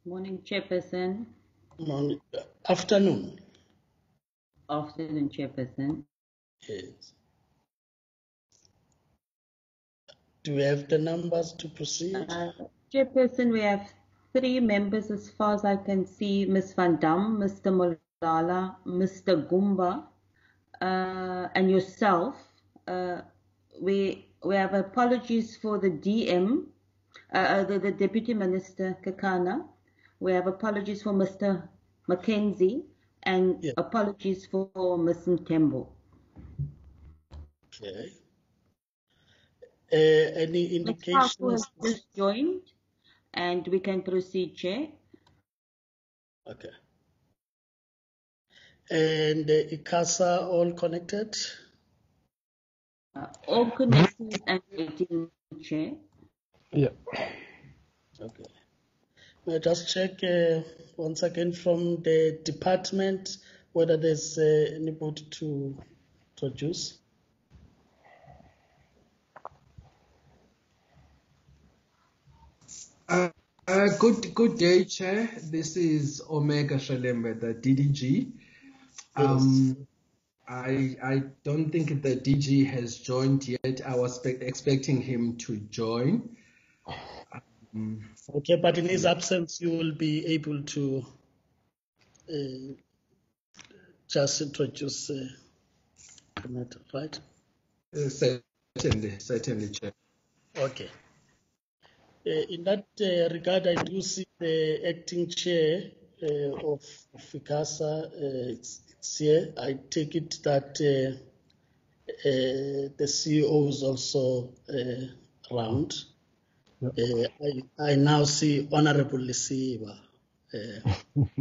Morning, Chairperson. Morning. Afternoon. Afternoon, Chairperson. Yes. Do we have the numbers to proceed? Chairperson, we have 3 members as far as I can see, Ms. Van Dam, Mr. Molala, Mr. Gumba, and yourself. We have apologies for the DM, the Deputy Minister Kakana. We have apologies for Mr. Mackenzie and Yeah. apologies for Ms. Mtembo. Okay. Any indications? Ms. has just joined, and we can proceed, Chair. Okay. And ICASA all connected? All connected and waiting, Chair. Yeah. Okay. May I just check once again from the department whether there's anybody to introduce? Good day, Chair. This is Omega Shalembe, the DDG. Yes. I don't think the DG has joined yet. I was expecting him to join. Okay, but in his absence, you will be able to just introduce the matter, right? Certainly, Chair. Okay. In that regard, I do see the acting chair of ICASA. It's here. I take it that the CEO is also around. Yep. I now see Honorable Lisiba.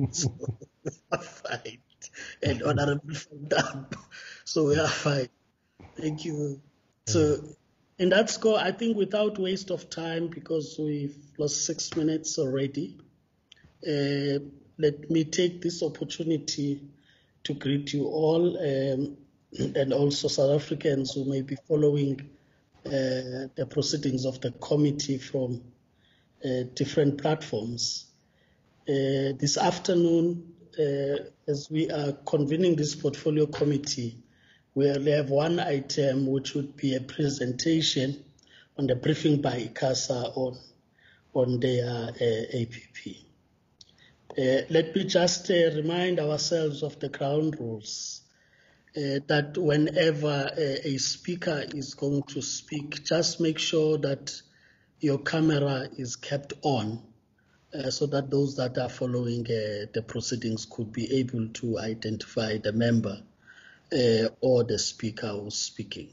So we are fine. And Honorable Fandam. So we are fine. Thank you. So in that score, I think without waste of time, because we've lost 6 minutes already, let me take this opportunity to greet you all and also South Africans who may be following the proceedings of the committee from different platforms. This afternoon, as we are convening this portfolio committee, we only have one item, which would be a presentation on the briefing by ICASA on their APP. Let me just remind ourselves of the ground rules, that whenever a speaker is going to speak, just make sure that your camera is kept on, so that those that are following the proceedings could be able to identify the member or the speaker who's speaking.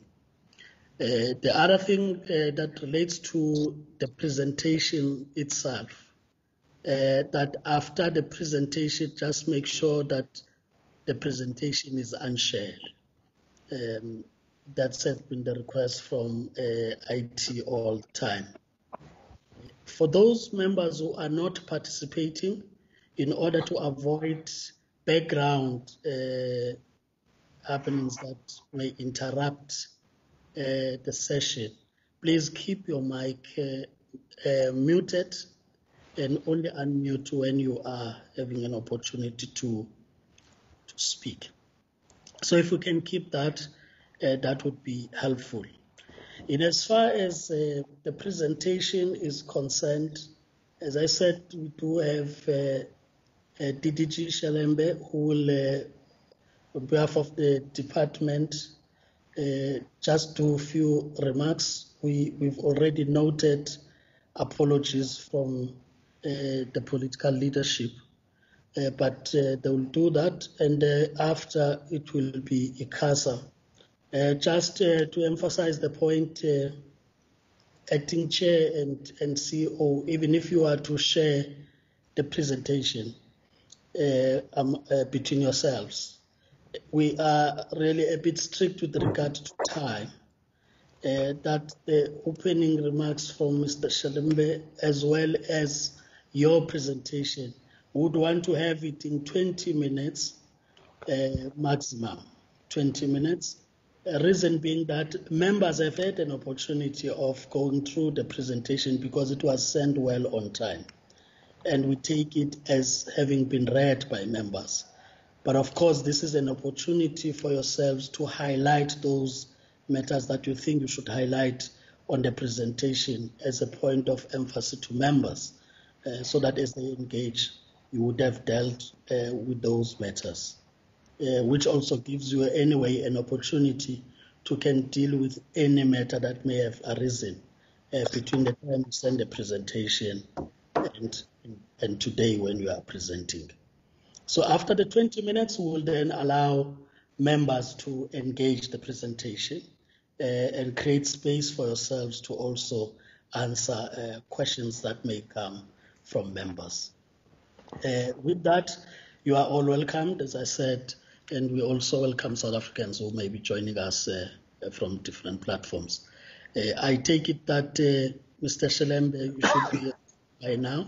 The other thing that relates to the presentation itself, that after the presentation, just make sure that the presentation is unshared. That's been the request from IT all the time. For those members who are not participating, in order to avoid background happenings that may interrupt the session, please keep your mic muted and only unmute when you are having an opportunity to speak. So if we can keep that, that would be helpful. In as far as the presentation is concerned, as I said, we do have DDG Shalembe, who will, on behalf of the department, just do a few remarks. We've already noted apologies from the political leadership, but they will do that, and after it will be ICASA. Just to emphasize the point, acting chair and CEO, even if you are to share the presentation between yourselves, we are really a bit strict with regard to time, that the opening remarks from Mr. Shalembe, as well as your presentation, would want to have it in 20 minutes maximum, 20 minutes. Reason being that members have had an opportunity of going through the presentation because it was sent well on time. and we take it as having been read by members. But of course, this is an opportunity for yourselves to highlight those matters that you think you should highlight on the presentation as a point of emphasis to members, so that as they engage, you would have dealt with those matters, which also gives you anyway an opportunity to can deal with any matter that may have arisen between the time you send the presentation and today when you are presenting. So after the 20 minutes, we will then allow members to engage the presentation and create space for yourselves to also answer questions that may come from members. With that, you are all welcomed, as I said, and we also welcome South Africans who may be joining us from different platforms. I take it that Mr. Shelembe, you should be by now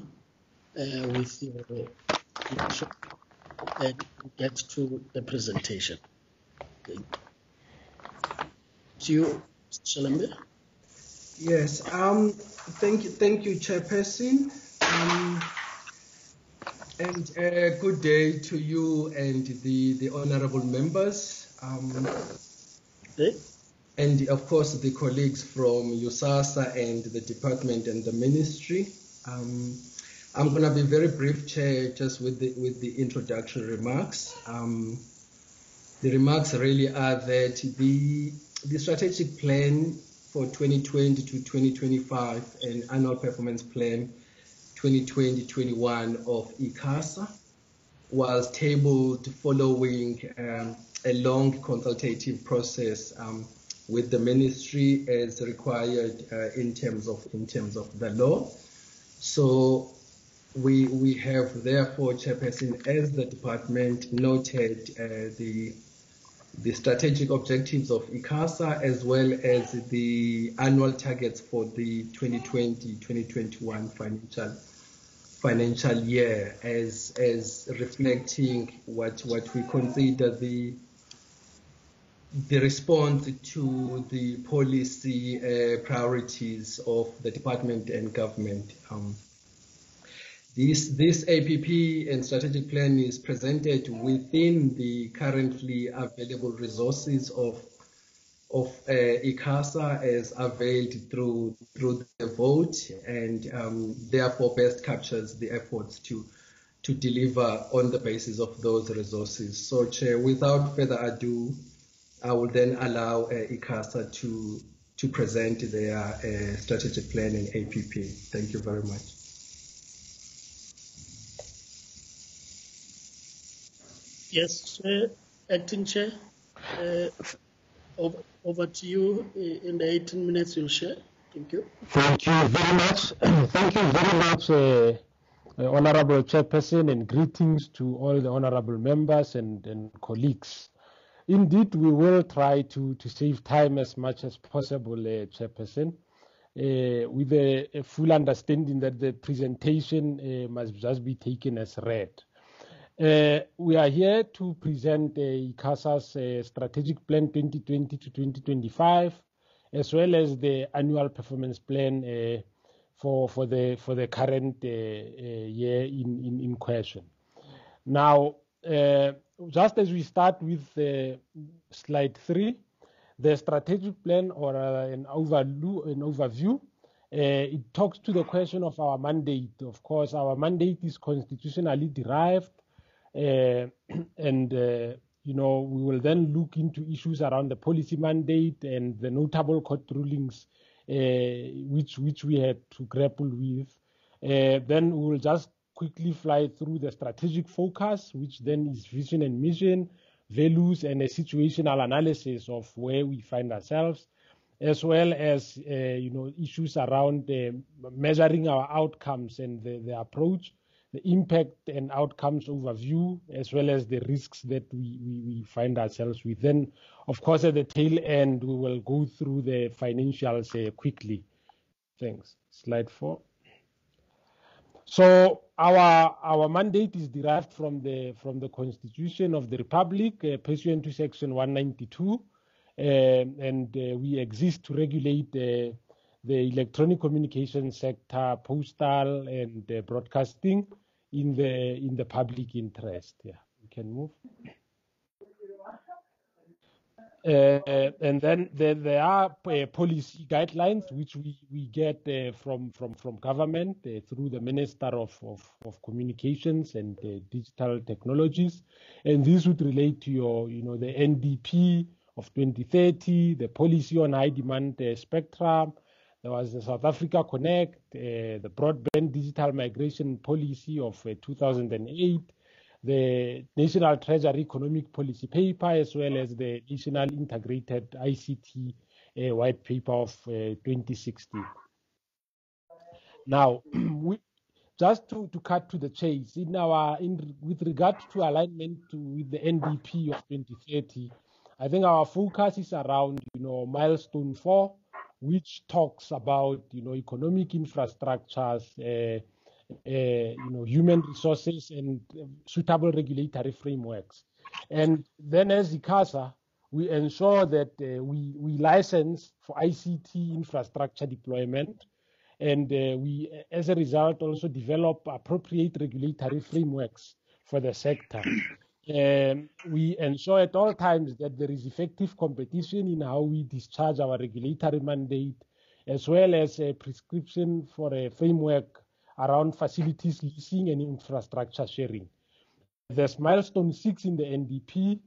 with your and get to the presentation. Okay. To you, Mr. Shelembe. Yes. Thank you, Chairperson. And good day to you and the honourable members. Okay. And of course the colleagues from ICASA and the department and the ministry. I'm going to be very brief, Chair, just with the introductory remarks. The remarks really are that the strategic plan for 2020 to 2025 and annual performance plan 2020-21 of ICASA was tabled following a long consultative process with the ministry as required in terms of the law. So we have therefore, Chairperson, as the department noted the strategic objectives of ICASA as well as the annual targets for the 2020-2021 financial year as reflecting what we consider the response to the policy priorities of the department and government. This APP and strategic plan is presented within the currently available resources of ICASA as availed through the vote, and therefore best captures the efforts to deliver on the basis of those resources. So, Chair, without further ado, I will then allow ICASA to present their strategic plan and APP. Thank you very much. Yes, Chair, Acting Chair. Over to you. In the 18 minutes you'll share. Thank you. Thank you very much. Thank you very much, Honorable Chairperson, and greetings to all the honorable members and colleagues. Indeed, we will try to save time as much as possible, Chairperson, with a full understanding that the presentation must just be taken as read. We are here to present ICASA's strategic plan 2020 to 2025, as well as the annual performance plan for the current year in question. Now, just as we start with slide 3, the strategic plan, or an overview, it talks to the question of our mandate. Of course, our mandate is constitutionally derived. We will then look into issues around the policy mandate and the notable court rulings which we had to grapple with. Then we will just quickly fly through the strategic focus, which then is vision and mission, values, and a situational analysis of where we find ourselves, as well as issues around measuring our outcomes and the approach, the impact and outcomes overview, as well as the risks that we find ourselves with. Then, of course, at the tail end, we will go through the financials quickly. Thanks. Slide 4. So our mandate is derived from the Constitution of the Republic, pursuant to Section 192, and we exist to regulate the the electronic communication sector, postal and broadcasting in the public interest. Yeah, we can move. And then there are policy guidelines which we get from government through the Minister of Communications and Digital Technologies, and this would relate to your the NDP of 2030, the policy on high demand spectrum. There was the South Africa Connect, the broadband digital migration policy of 2008. The National Treasury Economic Policy Paper, as well as the National Integrated ICT White Paper of 2016. Now, just to cut to the chase, with regard to alignment with the NDP of 2030, I think our focus is around milestone 4, which talks about economic infrastructures, human resources and suitable regulatory frameworks. And then as ICASA, we ensure that we license for ICT infrastructure deployment, and we, as a result, also develop appropriate regulatory frameworks for the sector. We ensure at all times that there is effective competition in how we discharge our regulatory mandate, as well as a prescription for a framework around facilities leasing and infrastructure sharing. There's milestone 6 in the NDP,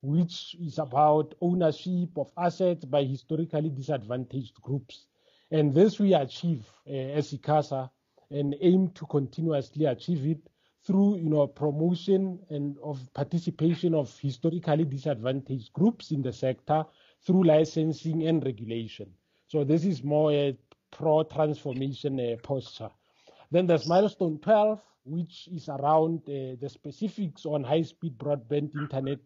which is about ownership of assets by historically disadvantaged groups. And this we achieve as ICASA and aim to continuously achieve it through promotion and of participation of historically disadvantaged groups in the sector through licensing and regulation. So this is more a pro-transformation posture. Then there's milestone 12, which is around the specifics on high-speed broadband internet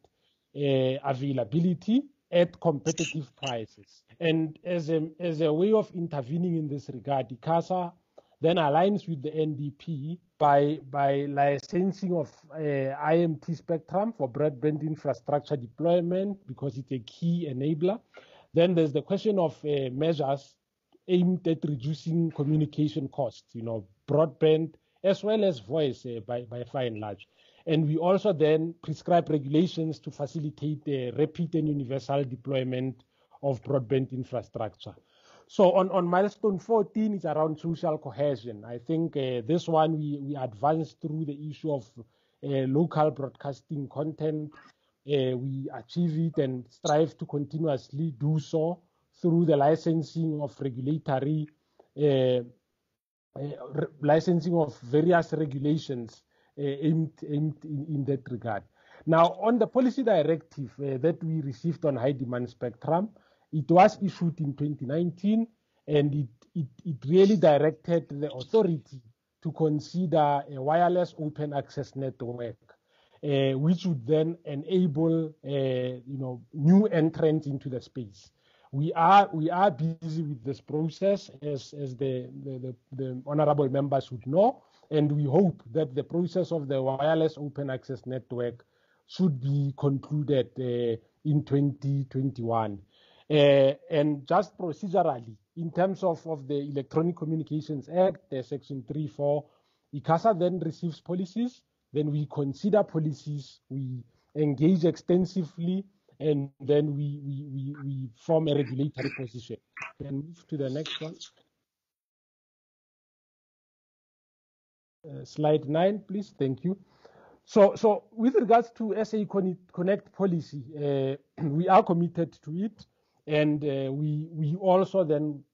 availability at competitive prices. And as a way of intervening in this regard, ICASA then aligns with the NDP by licensing of IMT spectrum for broadband infrastructure deployment, because it's a key enabler. Then there's the question of measures aimed at reducing communication costs, broadband as well as voice by far and large. And we also then prescribe regulations to facilitate the rapid and universal deployment of broadband infrastructure. So on milestone 14 is around social cohesion. I think this one we advanced through the issue of local broadcasting content. We achieve it and strive to continuously do so through the licensing of regulatory licensing of various regulations aimed in that regard. Now, on the policy directive that we received on high demand spectrum, it was issued in 2019, and it really directed the authority to consider a wireless open access network, which would then enable new entrants into the space. We are busy with this process, as the honorable members would know, and we hope that the process of the wireless open access network should be concluded in 2021. And just procedurally, in terms of the Electronic Communications Act, Section 3.4, ICASA then receives policies, then we consider policies, we engage extensively, and then we form a regulatory position. Can move to the next one. Slide 9, please. Thank you. So with regards to SA Connect policy, we are committed to it, and we also then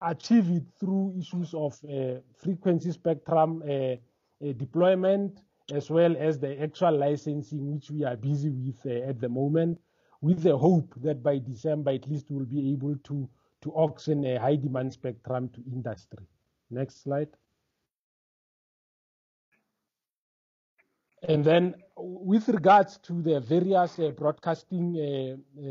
achieve it through issues of frequency spectrum deployment, as well as the actual licensing, which we are busy with at the moment, with the hope that by December at least we'll be able to auction a high demand spectrum to industry. Next slide. And then with regards to the various broadcasting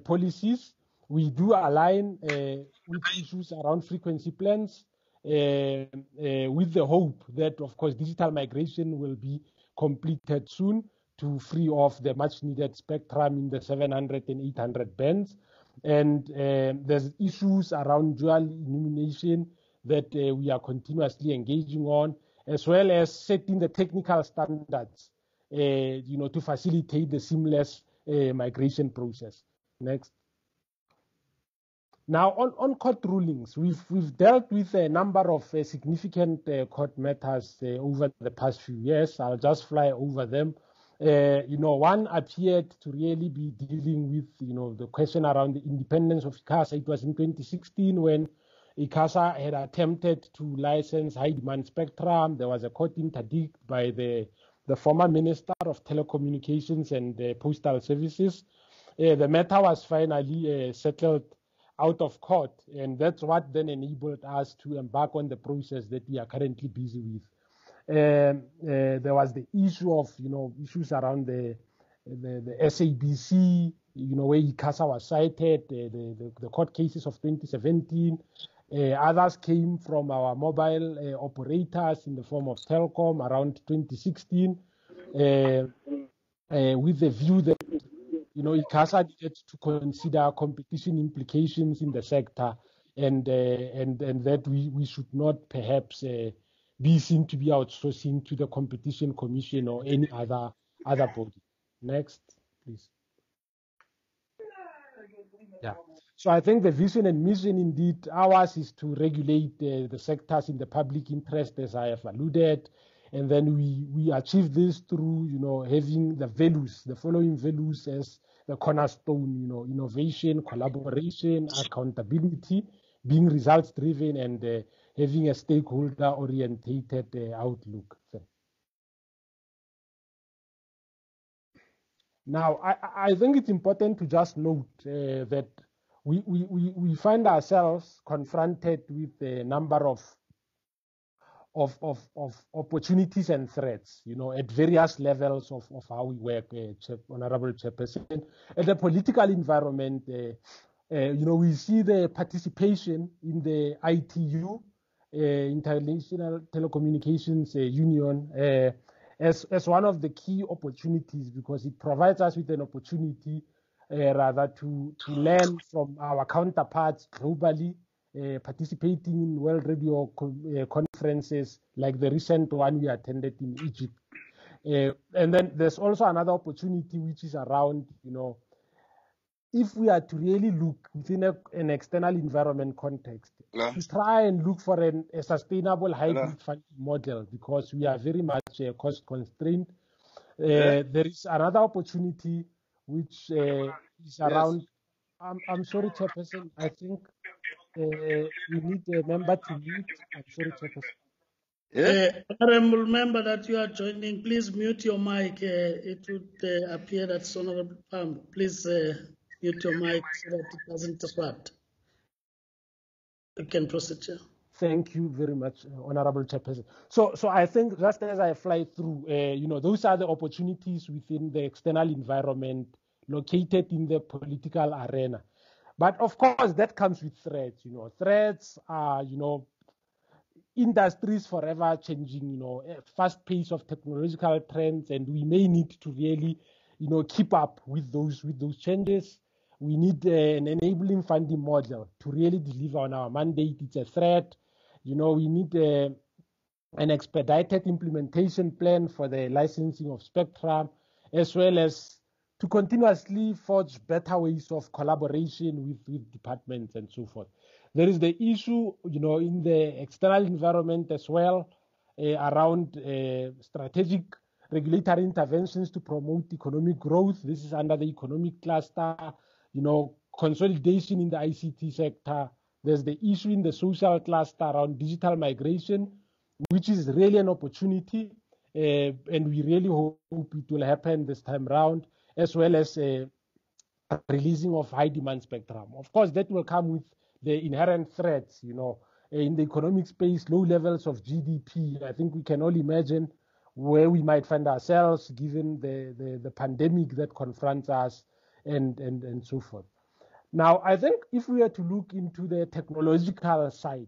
policies, we do align with issues around frequency plans, with the hope that, of course, digital migration will be completed soon to free off the much needed spectrum in the 700 and 800 bands. And there's issues around dual illumination that we are continuously engaging on, as well as setting the technical standards, to facilitate the seamless migration process. Next. Now, on court rulings, we've dealt with a number of significant court matters over the past few years. I'll just fly over them. One appeared to really be dealing with, the question around the independence of ICASA. It was in 2016 when ICASA had attempted to license high-demand spectrum. There was a court interdict by the former Minister of Telecommunications and Postal Services. The matter was finally settled out of court, and that's what then enabled us to embark on the process that we are currently busy with. There was the issue of, issues around the SABC, where ICASA was cited, the court cases of 2017. Others came from our mobile operators in the form of Telkom around 2016, with the view that ICASA needed to consider competition implications in the sector, and that we should not perhaps be seen to be outsourcing to the Competition Commission or any other body. Next, please. Yeah. So I think the vision and mission, indeed, ours is to regulate the sectors in the public interest, as I have alluded. And then we achieve this through, having the following values as the cornerstone, innovation, collaboration, accountability, being results driven, and having a stakeholder orientated outlook. Now, I think it's important to just note that we find ourselves confronted with a number of opportunities and threats, at various levels of how we work, Honorable Chairperson. At the political environment, we see the participation in the ITU, International Telecommunications Union, as one of the key opportunities, because it provides us with an opportunity rather to learn from our counterparts globally, participating in World Radio conferences like the recent one we attended in Egypt. And then there's also another opportunity, which is around, if we are to really look within an external environment context, to try and look for a sustainable hybrid funding model, because we are very much cost constrained. There is another opportunity, which is around, I'm sorry, Chairperson, I think we need a member to mute. I'm sorry, Chairperson. Honorable member that you are joining, please mute your mic. It would appear that Honorable Palm. Please mute your mic so that it doesn't disrupt. You can proceed, Chair. Thank you very much, Honorable Chairperson. So I think just as I fly through, those are the opportunities within the external environment located in the political arena. But of course, that comes with threats. Threats are, industries forever changing, fast pace of technological trends, and we may need to really, keep up with those changes. We need an enabling funding model to really deliver on our mandate. It's a threat. We need an expedited implementation plan for the licensing of spectrum, as well as to continuously forge better ways of collaboration with departments and so forth. There is the issue, in the external environment as well, around strategic regulatory interventions to promote economic growth. This is under the economic cluster, consolidation in the ICT sector. There's the issue in the social cluster around digital migration, which is really an opportunity, and we really hope it will happen this time around, as well as releasing of high demand spectrum. Of course, that will come with the inherent threats, in the economic space, low levels of GDP. I think we can all imagine where we might find ourselves given the pandemic that confronts us and so forth. Now, I think if we are to look into the technological side,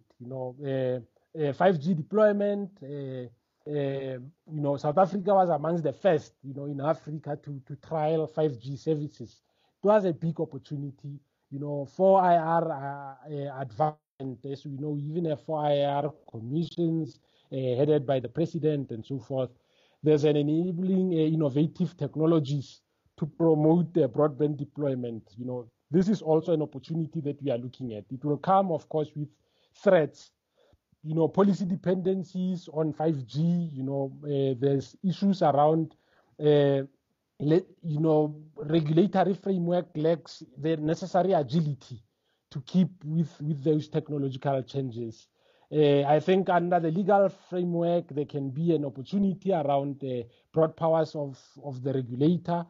5G deployment, South Africa was amongst the first, in Africa to trial 5G services. It was a big opportunity. 4IR advancement, as we know, we even have 4IR commissions headed by the president and so forth. There's an enabling innovative technologies to promote broadband deployment. This is also an opportunity that we are looking at. It will come, of course, with threats. Policy dependencies on 5G. There's issues around regulatory framework lacks the necessary agility to keep with those technological changes. I think under the legal framework, there can be an opportunity around the broad powers of the regulator,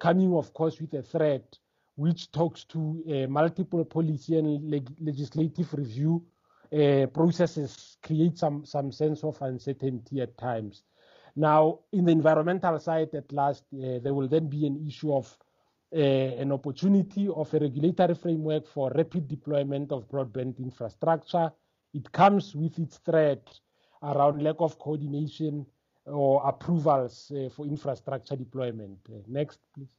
coming, of course, with a threat which talks to multiple policy and legislative review processes, create some sense of uncertainty at times. Now, in the environmental side, at last, there will then be an issue of an opportunity of a regulatory framework for rapid deployment of broadband infrastructure. It comes with its threat around lack of coordination or approvals for infrastructure deployment. Next, please.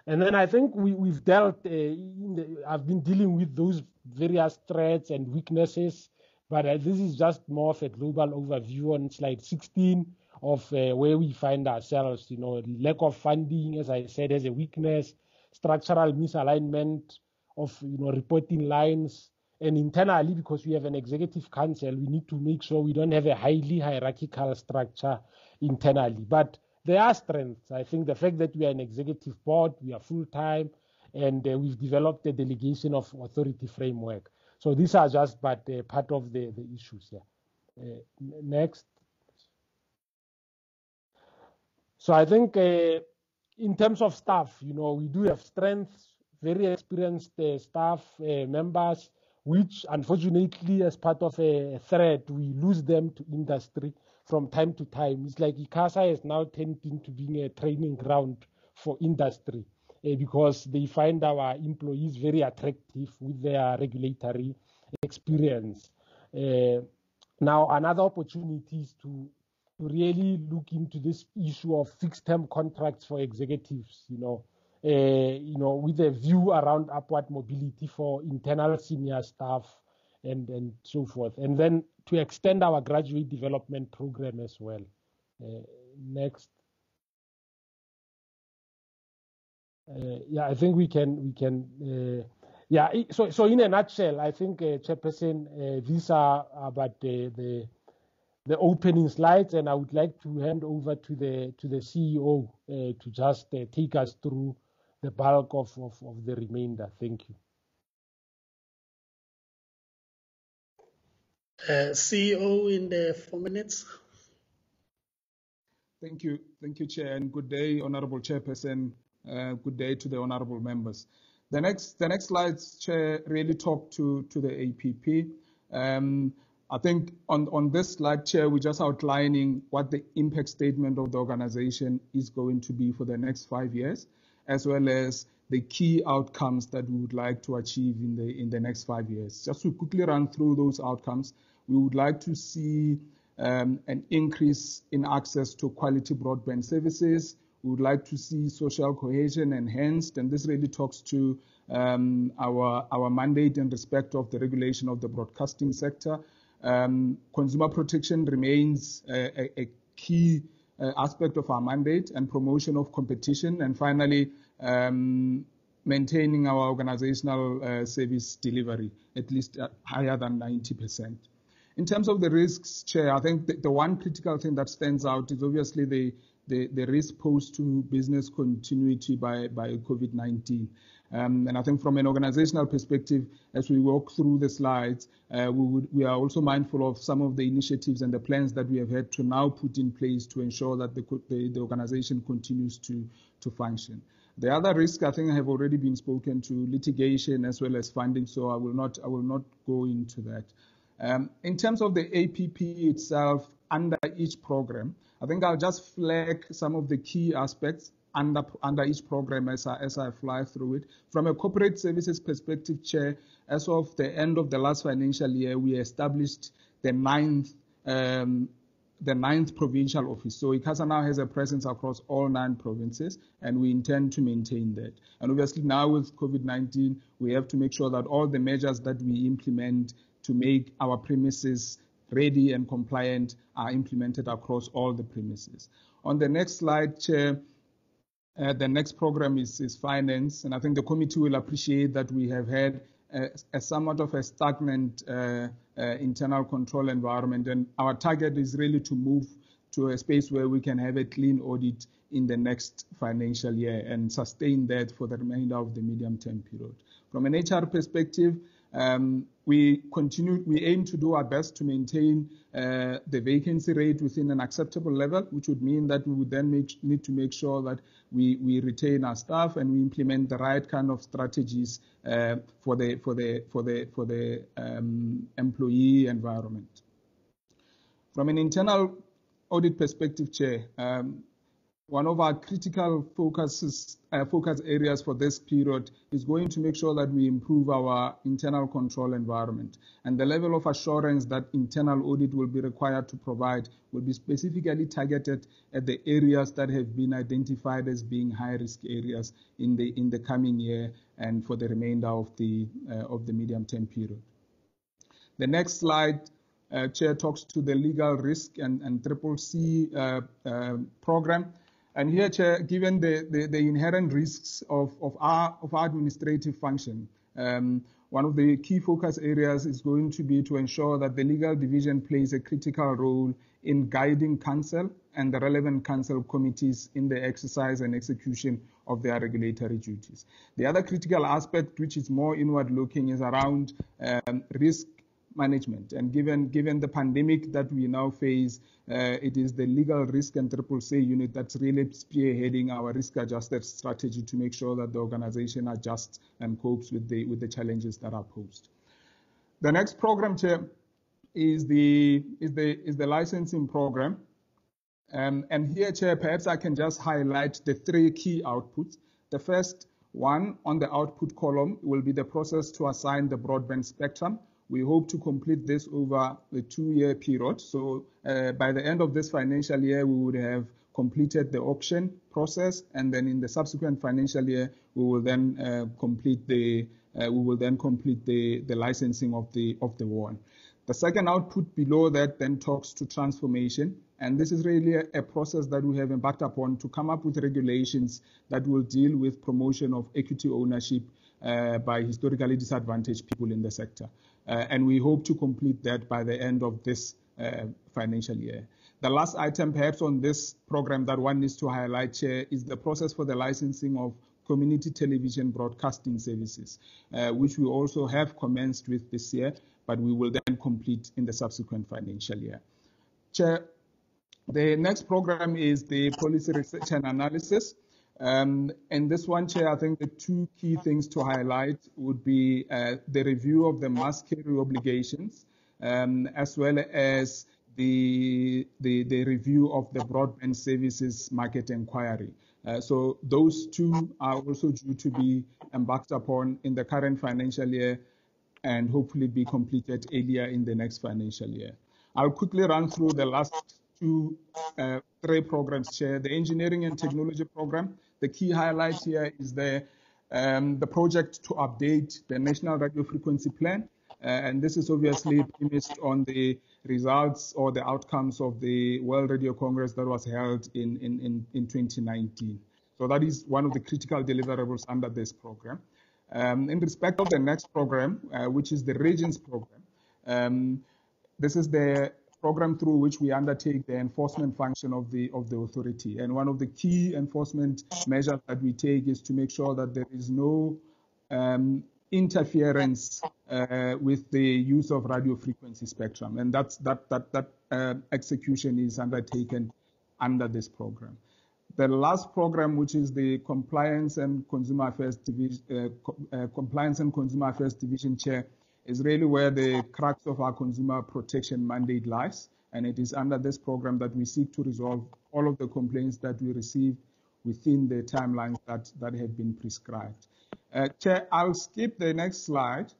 And then I think we've dealt, I've been dealing with those various threats and weaknesses, but this is just more of a global overview on slide 16 of where we find ourselves. Lack of funding, as I said, as a weakness, structural misalignment of reporting lines, and internally, because we have an executive council, we need to make sure we don't have a highly hierarchical structure internally. But there are strengths. I think the fact that we are an executive board, we are full-time, and we've developed a delegation of authority framework. So these are just but part of the issues here. Next. So I think in terms of staff, we do have strengths, very experienced staff members, which unfortunately, as part of a threat, we lose them to industry from time to time. It's like ICASA is now tending to being a training ground for industry because they find our employees very attractive with their regulatory experience. Now, another opportunity is to really look into this issue of fixed-term contracts for executives, with a view around upward mobility for internal senior staff and so forth. And then to extend our graduate development program as well. Next. I think we can. So in a nutshell, I think, Chairperson, these are about the opening slides, and I would like to hand over to the CEO to just take us through the bulk of the remainder. Thank you. CEO in the 4 minutes. Thank you, Chair, and good day, Honourable Chairperson. Good day to the honourable members. The next slides, Chair, really talk to the APP. I think on this slide, Chair, we're just outlining what the impact statement of the organisation is going to be for the next 5 years, as well as the key outcomes that we would like to achieve in the next 5 years. Just to quickly run through those outcomes, we would like to see an increase in access to quality broadband services. We would like to see social cohesion enhanced, and this really talks to our mandate in respect of the regulation of the broadcasting sector. Consumer protection remains a key aspect of our mandate, and promotion of competition, and finally, maintaining our organizational service delivery, at least higher than 90%. In terms of the risks, Chair, I think the one critical thing that stands out is obviously the risk posed to business continuity by COVID-19. And I think from an organizational perspective, as we walk through the slides, we are also mindful of some of the initiatives and the plans that we have had to now put in place to ensure that the organization continues to function. The other risk, I think, have already been spoken to, litigation as well as funding, so I will not go into that. In terms of the APP itself, under each program, I think I'll just flag some of the key aspects under each program as I fly through it. From a corporate services perspective, Chair, as of the end of the last financial year, we established the 9th the 9th provincial office. So ICASA now has a presence across all 9 provinces, and we intend to maintain that. And obviously now with COVID-19, we have to make sure that all the measures that we implement to make our premises ready and compliant are implemented across all the premises. On the next slide, Chair, the next program is finance, and I think the committee will appreciate that we have had a somewhat of a stagnant internal control environment, and our target is really to move to a space where we can have a clean audit in the next financial year and sustain that for the remainder of the medium-term period. From an HR perspective, we aim to do our best to maintain the vacancy rate within an acceptable level, which would mean that we would then need to make sure that we retain our staff and we implement the right kind of strategies for the employee environment. From an internal audit perspective, Chair, one of our critical focus areas for this period is going to make sure that we improve our internal control environment. And the level of assurance that internal audit will be required to provide will be specifically targeted at the areas that have been identified as being high-risk areas in the coming year and for the remainder of the medium-term period. The next slide, Chair, talks to the legal risk and CCC program. And here, Chair, given the inherent risks of our administrative function, one of the key focus areas is going to be to ensure that the legal division plays a critical role in guiding council and the relevant council committees in the exercise and execution of their regulatory duties. The other critical aspect, which is more inward-looking, is around risk management. And given the pandemic that we now face, it is the legal risk and CCC unit that's really spearheading our risk-adjusted strategy to make sure that the organization adjusts and copes with the challenges that are posed. The next program, Chair, is the licensing program. And here, Chair, perhaps I can just highlight the 3 key outputs. The first one on the output column will be the process to assign the broadband spectrum. We hope to complete this over the 2-year period. So by the end of this financial year, we would have completed the auction process, and then in the subsequent financial year, we will then complete the licensing of the WAN. The second output below that then talks to transformation, and this is really a process that we have embarked upon to come up with regulations that will deal with promotion of equity ownership by historically disadvantaged people in the sector. And we hope to complete that by the end of this financial year. The last item perhaps on this program that one needs to highlight, Chair, is the process for the licensing of community television broadcasting services, which we also have commenced with this year, but we will then complete in the subsequent financial year. Chair, the next program is the policy research and analysis. And this one, Chair, I think the 2 key things to highlight would be the review of the mass carrier obligations, as well as the review of the broadband services market inquiry. So those 2 are also due to be embarked upon in the current financial year and hopefully be completed earlier in the next financial year. I'll quickly run through the last 3 programs, Chair. The engineering and technology program, the key highlight here is the project to update the National Radio Frequency Plan. And this is obviously premised on the results or the outcomes of the World Radio Congress that was held in 2019. So that is one of the critical deliverables under this program. In respect of the next program, which is the Regions program, this is the program through which we undertake the enforcement function of the authority. And one of the key enforcement measures that we take is to make sure that there is no interference with the use of radio frequency spectrum. And that execution is undertaken under this program. The last program, which is the Compliance and Consumer Affairs Division, Chair, is really where the crux of our consumer protection mandate lies. And it is under this program that we seek to resolve all of the complaints that we receive within the timelines that have been prescribed. Chair, I'll skip the next slide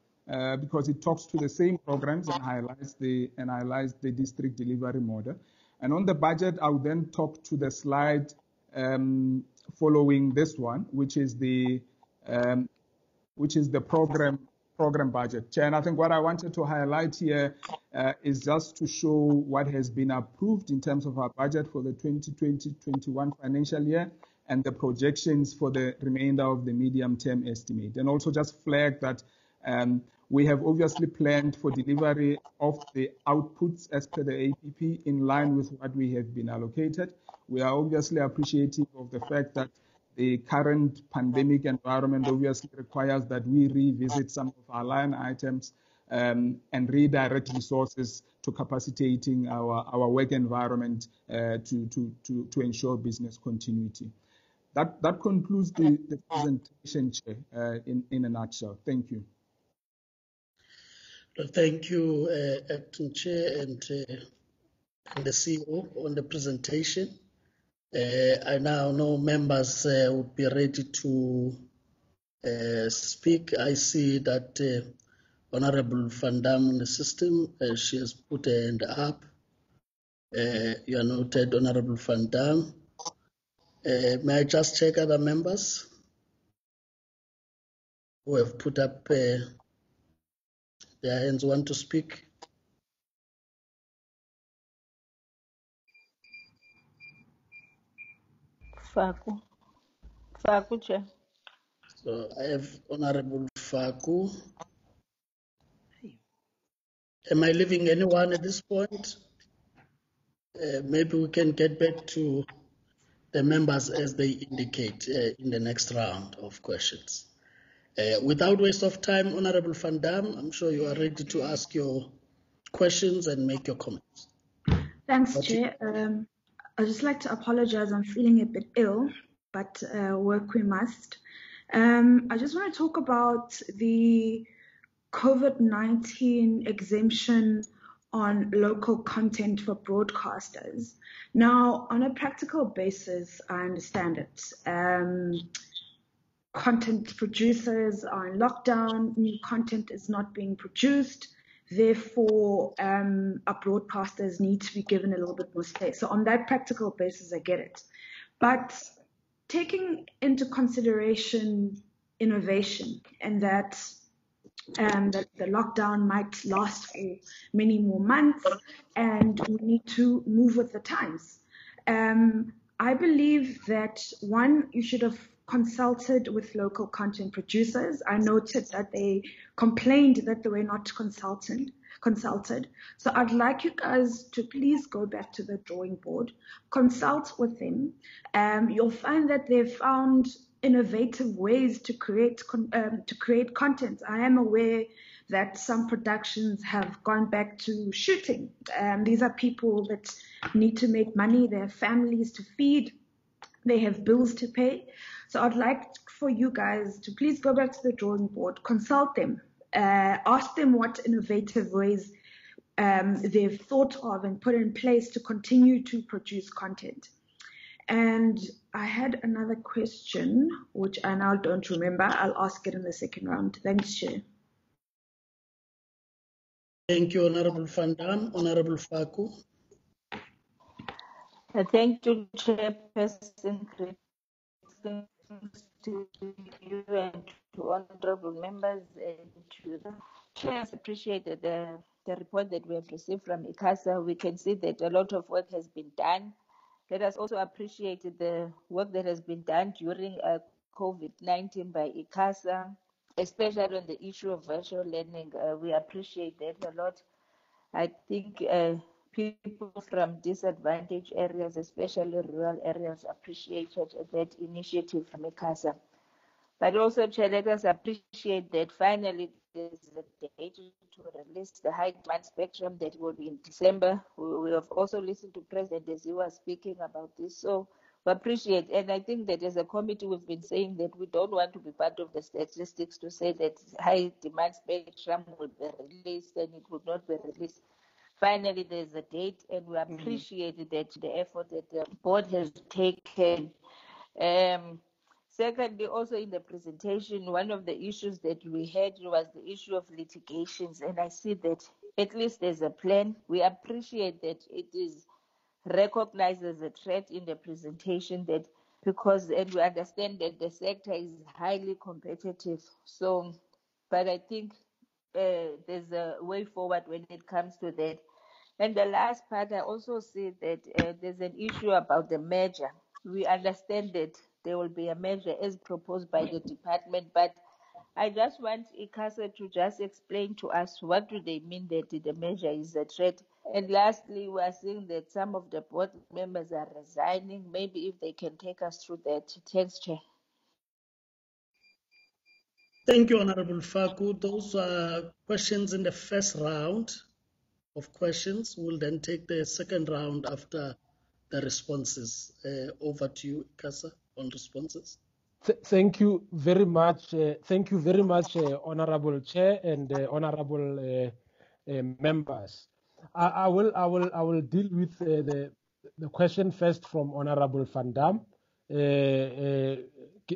because it talks to the same programs and highlights the district delivery model. And on the budget, I'll then talk to the slide following this one, which is the program budget. Chair, and I think what I wanted to highlight here is just to show what has been approved in terms of our budget for the 2020-21 financial year and the projections for the remainder of the medium-term estimate. And also just flag that we have obviously planned for delivery of the outputs as per the APP in line with what we have been allocated. We are obviously appreciative of the fact that the current pandemic environment obviously requires that we revisit some of our line items and redirect resources to capacitating our work environment to ensure business continuity. That concludes the presentation, Chair, in a nutshell. Thank you. Thank you, Acting Chair and the CEO on the presentation. I now know members would be ready to speak. I see that Honorable Van Dam in the system, she has put her hand up. You are noted, Honorable Van Dam. May I just check other members who have put up their hands, want to speak? Faku, Chair. So I have Honorable Faku. Am I leaving anyone at this point? Maybe we can get back to the members as they indicate in the next round of questions. Without waste of time, Honorable Van Dam, I'm sure you are ready to ask your questions and make your comments. Thanks, Chair. I'd just like to apologize. I'm feeling a bit ill, but work we must. I just want to talk about the COVID-19 exemption on local content for broadcasters. Now, on a practical basis, I understand it. Content producers are in lockdown, new content is not being produced. Therefore, our broadcasters need to be given a little bit more space. So on that practical basis, I get it. But taking into consideration innovation and that the lockdown might last for many more months and we need to move with the times. I believe that, one, you should have consulted with local content producers. I noted that they complained that they were not consulted. So I'd like you guys to please go back to the drawing board, consult with them. You'll find that they've found innovative ways to create content. I am aware that some productions have gone back to shooting. These are people that need to make money. They have families to feed. They have bills to pay. So I'd like for you guys to please go back to the drawing board, consult them, ask them what innovative ways they've thought of and put in place to continue to produce content. And I had another question, which I now don't remember. I'll ask it in the second round. Thanks, Chair. Thank you, Honorable Van Dam. Honorable Faku. Thank you, Chairperson. To you and to honorable members and to the chairs. Appreciated the report that we have received from ICASA. We can see that a lot of work has been done. Let us also appreciate the work that has been done during COVID-19 by ICASA, especially on the issue of virtual learning. We appreciate that a lot. I think people from disadvantaged areas, especially rural areas, appreciated that initiative from ICASA. But also, Chair, let us appreciate that finally there's a date to release the high demand spectrum that will be in December. We have also listened to President as he was speaking about this. So we appreciate, and I think that as a committee we've been saying that we don't want to be part of the statistics to say that high demand spectrum will be released and it would not be released. Finally, there's a date, and we appreciate that the effort that the board has taken. Secondly, also in the presentation, one of the issues that we had was the issue of litigations, and I see that at least there's a plan. We appreciate that it is recognizes a threat in the presentation that and we understand that the sector is highly competitive. So, but I think there's a way forward when it comes to that. And the last part, I also see that there's an issue about the merger. We understand that there will be a merger as proposed by the department, but I just want ICASA to just explain to us what do they mean that the merger is a threat. And lastly, we are seeing that some of the board members are resigning. Maybe if they can take us through that. Thanks, Chair. Thank you, Honorable Faku. Those are questions in the first round of questions. We'll then take the second round after the responses. Over to you, ICASA, on responses. Thank you very much. Thank you very much, Honorable Chair and honorable members. I will deal with the question first from Honorable Van Dam.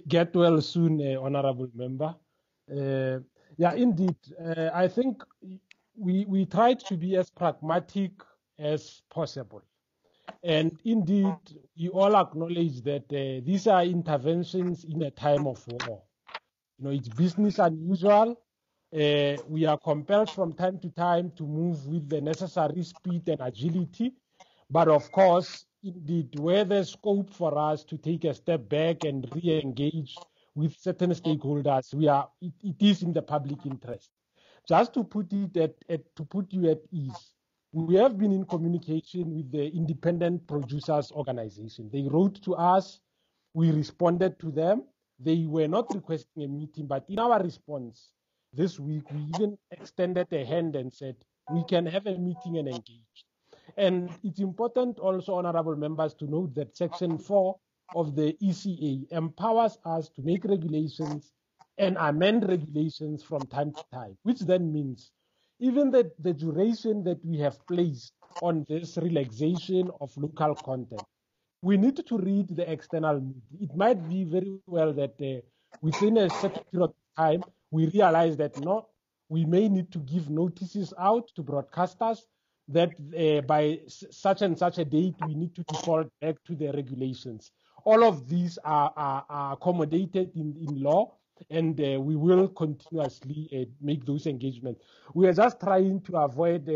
Get well soon, honorable member. Yeah, indeed. I think we tried to be as pragmatic as possible. And indeed, you all acknowledge that these are interventions in a time of war. You know, it's business unusual. We are compelled from time to time to move with the necessary speed and agility. But of course, indeed, where there's scope for us to take a step back and re-engage with certain stakeholders, it is in the public interest. Just to put you at ease, we have been in communication with the Independent Producers Organization. They wrote to us, we responded to them. They were not requesting a meeting, but in our response this week, we even extended a hand and said, we can have a meeting and engage. And it's important also, honorable members, to note that Section 4 of the ECA empowers us to make regulations and amend regulations from time to time, which then means even the duration that we have placed on this relaxation of local content, we need to read the external mood. It might be very well that within a certain period of time, we realize that no, we may need to give notices out to broadcasters that by such and such a date, we need to default back to the regulations. All of these are accommodated in law, and we will continuously make those engagements. We are just trying to avoid,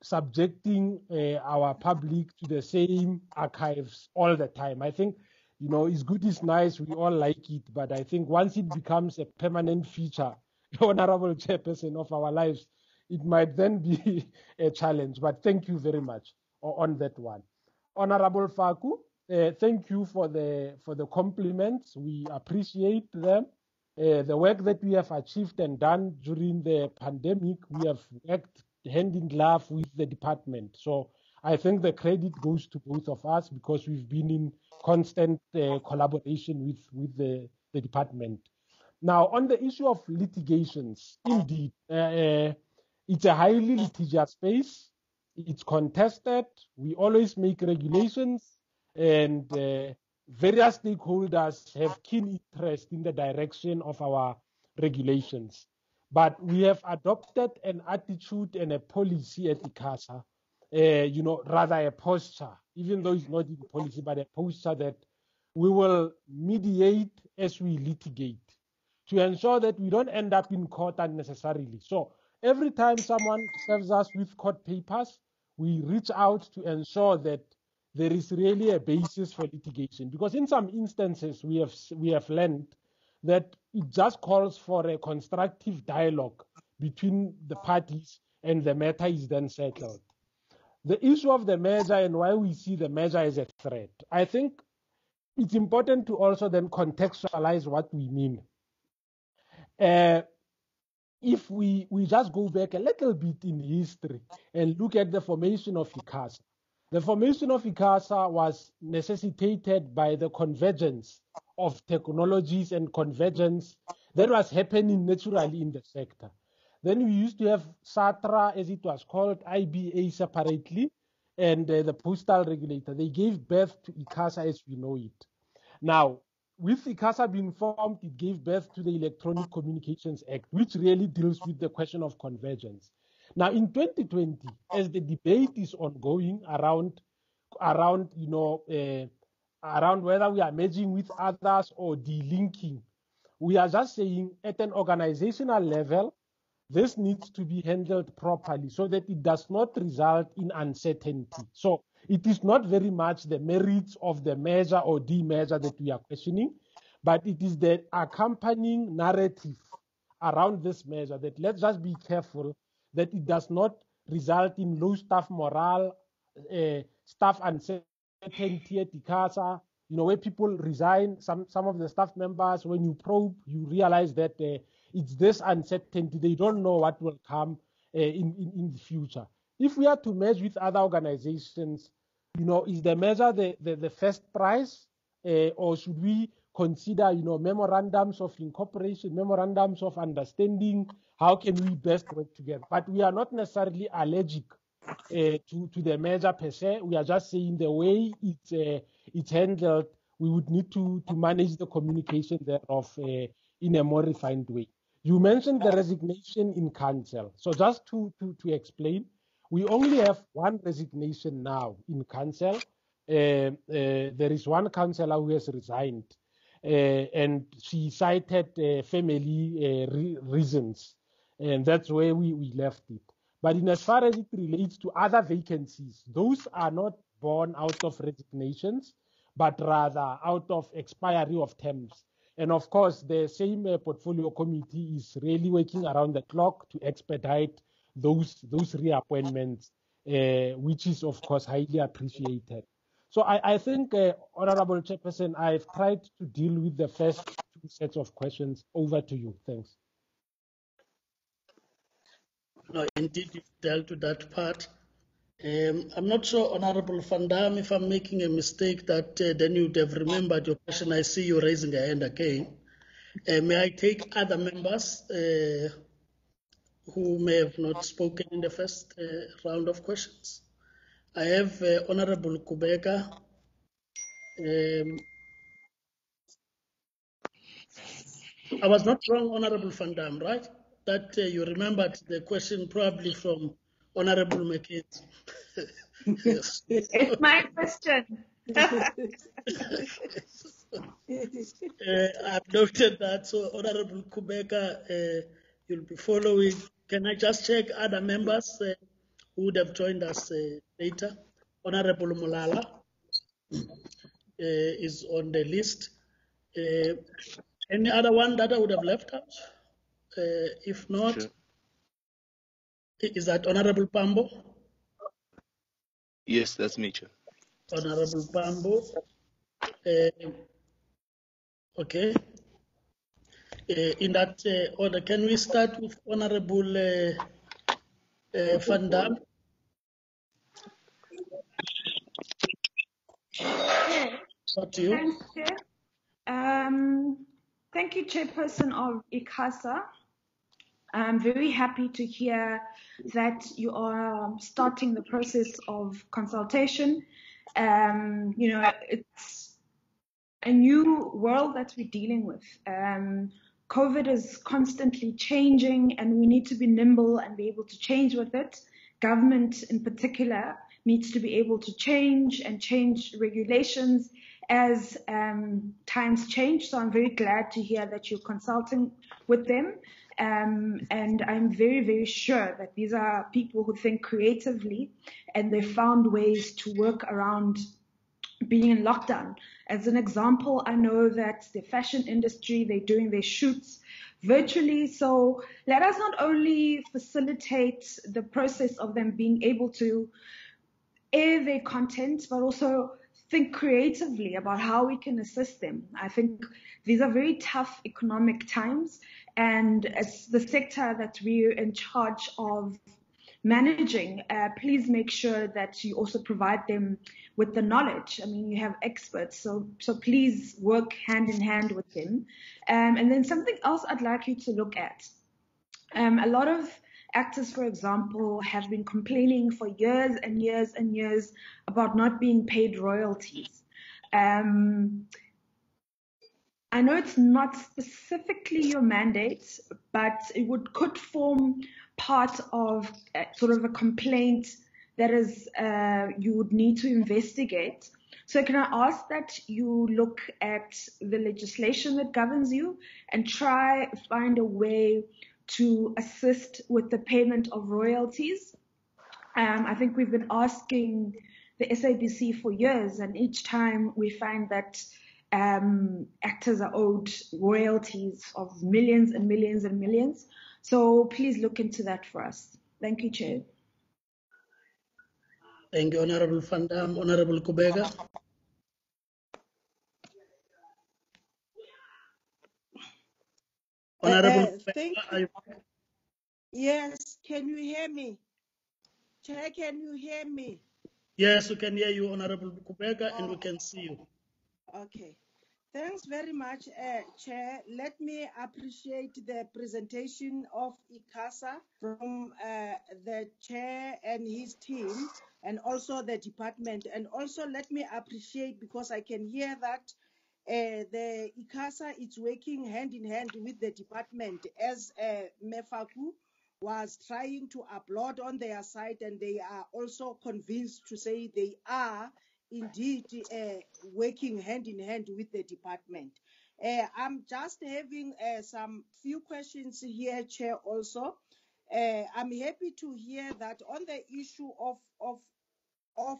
subjecting our public to the same archives all the time. I think, it's good, it's nice, we all like it, but I think once it becomes a permanent feature, honorable chairperson, of our lives, it might then be a challenge. But thank you very much on that one. Honorable Faku, thank you for the compliments. We appreciate them. The work that we have achieved and done during the pandemic, we have worked hand in glove with the department. So I think the credit goes to both of us because we've been in constant collaboration with the department. Now, on the issue of litigations, indeed, it's a highly litigious space. It's contested. We always make regulations, and various stakeholders have keen interest in the direction of our regulations. But we have adopted an attitude and a policy at ICASA, rather a posture, even though it's not in policy, but a posture that we will mediate as we litigate to ensure that we don't end up in court unnecessarily. So every time someone serves us with court papers, we reach out to ensure that there is really a basis for litigation. Because in some instances, we have learned that it just calls for a constructive dialogue between the parties and the matter is then settled. The issue of the merger and why we see the merger as a threat, I think it's important to also then contextualize what we mean. If we just go back a little bit in history and look at the formation of ICASA, the formation of ICASA was necessitated by the convergence of technologies and convergence that was happening naturally in the sector. Then we used to have SATRA, as it was called, IBA separately, and the postal regulator. They gave birth to ICASA as we know it. Now, with ICASA being formed, it gave birth to the Electronic Communications Act, which really deals with the question of convergence. Now, in 2020, as the debate is ongoing around around whether we are merging with others or delinking, we are just saying at an organizational level, this needs to be handled properly so that it does not result in uncertainty. So it is not very much the merits of the measure or demerger that we are questioning, but it is the accompanying narrative around this measure that let's just be careful that it does not result in low staff morale, staff uncertainty at ICASA, where people resign, some of the staff members, when you probe, you realize that it's this uncertainty. They don't know what will come in the future. If we are to merge with other organizations, is the measure the first prize, or should we consider, memorandums of incorporation, memorandums of understanding? How can we best work together? But we are not necessarily allergic to the measure per se. We are just saying the way it's handled, we would need to manage the communication thereof in a more refined way. You mentioned the resignation in council. So just to explain, we only have one resignation now in council. There is one councillor who has resigned, and she cited family reasons, and that's where we left it. But in as far as it relates to other vacancies, those are not born out of resignations, but rather out of expiry of terms. And of course, the same portfolio committee is really working around the clock to expedite those reappointments, which is of course highly appreciated. So I think, Honorable Chairperson, I've tried to deal with the first two sets of questions. Over to you. Thanks. No, indeed, you've dealt with that part. I'm not sure, Honorable Van Dam, if I'm making a mistake, that then you'd have remembered your question. I see you raising a hand again. May I take other members who may have not spoken in the first round of questions? I have Honorable Kubeka. I was not wrong, Honorable Van Dam, right? That you remembered the question probably from Honorable McKenzie. Yes. It's my question. I've noted that. So, Honorable Kubeka, you'll be following. Can I just check other members who would have joined us later? Honorable Mulala is on the list. Any other one that I would have left out? If not, sure. Is that Honorable Pambo? Yes, that's me, Chair. Honorable Pambo. Okay. In that order, can we start with Honorable Van Dam? What to you? Thanks, Chair. Thank you, Chairperson of ICASA. I'm very happy to hear that you are starting the process of consultation. It's a new world that we're dealing with. COVID is constantly changing, and we need to be nimble and be able to change with it. Government in particular needs to be able to change regulations as times change. So I'm very glad to hear that you're consulting with them. And I'm very, very sure that these are people who think creatively, and they found ways to work around being in lockdown. As an example, I know that the fashion industry, they're doing their shoots virtually. So let us not only facilitate the process of them being able to air their content, but also think creatively about how we can assist them. I think these are very tough economic times, and as the sector that we're in charge of managing, please make sure that you also provide them with the knowledge. I mean, you have experts, so please work hand in hand with them. And then something else I'd like you to look at. A lot of actors, for example, have been complaining for years and years and years about not being paid royalties. I know it's not specifically your mandate, but could form part of sort of a complaint that is you would need to investigate. So can I ask that you look at the legislation that governs you and try find a way to assist with the payment of royalties? I think we've been asking the SABC for years, and each time we find that actors are owed royalties of millions and millions and millions. So please look into that for us. Thank you, Chair. Thank you, Honorable Van Dam. Honorable Kubega. Honorable thank you. Yes, can you hear me? Chair, can you hear me? Yes, we can hear you, Honorable Kubega, and we can see you. Okay. Thanks very much, Chair. Let me appreciate the presentation of ICASA from the Chair and his team, and also the department. And also let me appreciate, because I can hear that the ICASA is working hand in hand with the department, as Mefaku was trying to upload on their site, and they are also convinced to say they are indeed working hand in hand with the department. I'm just having some few questions here, Chair, also. I'm happy to hear that on the issue of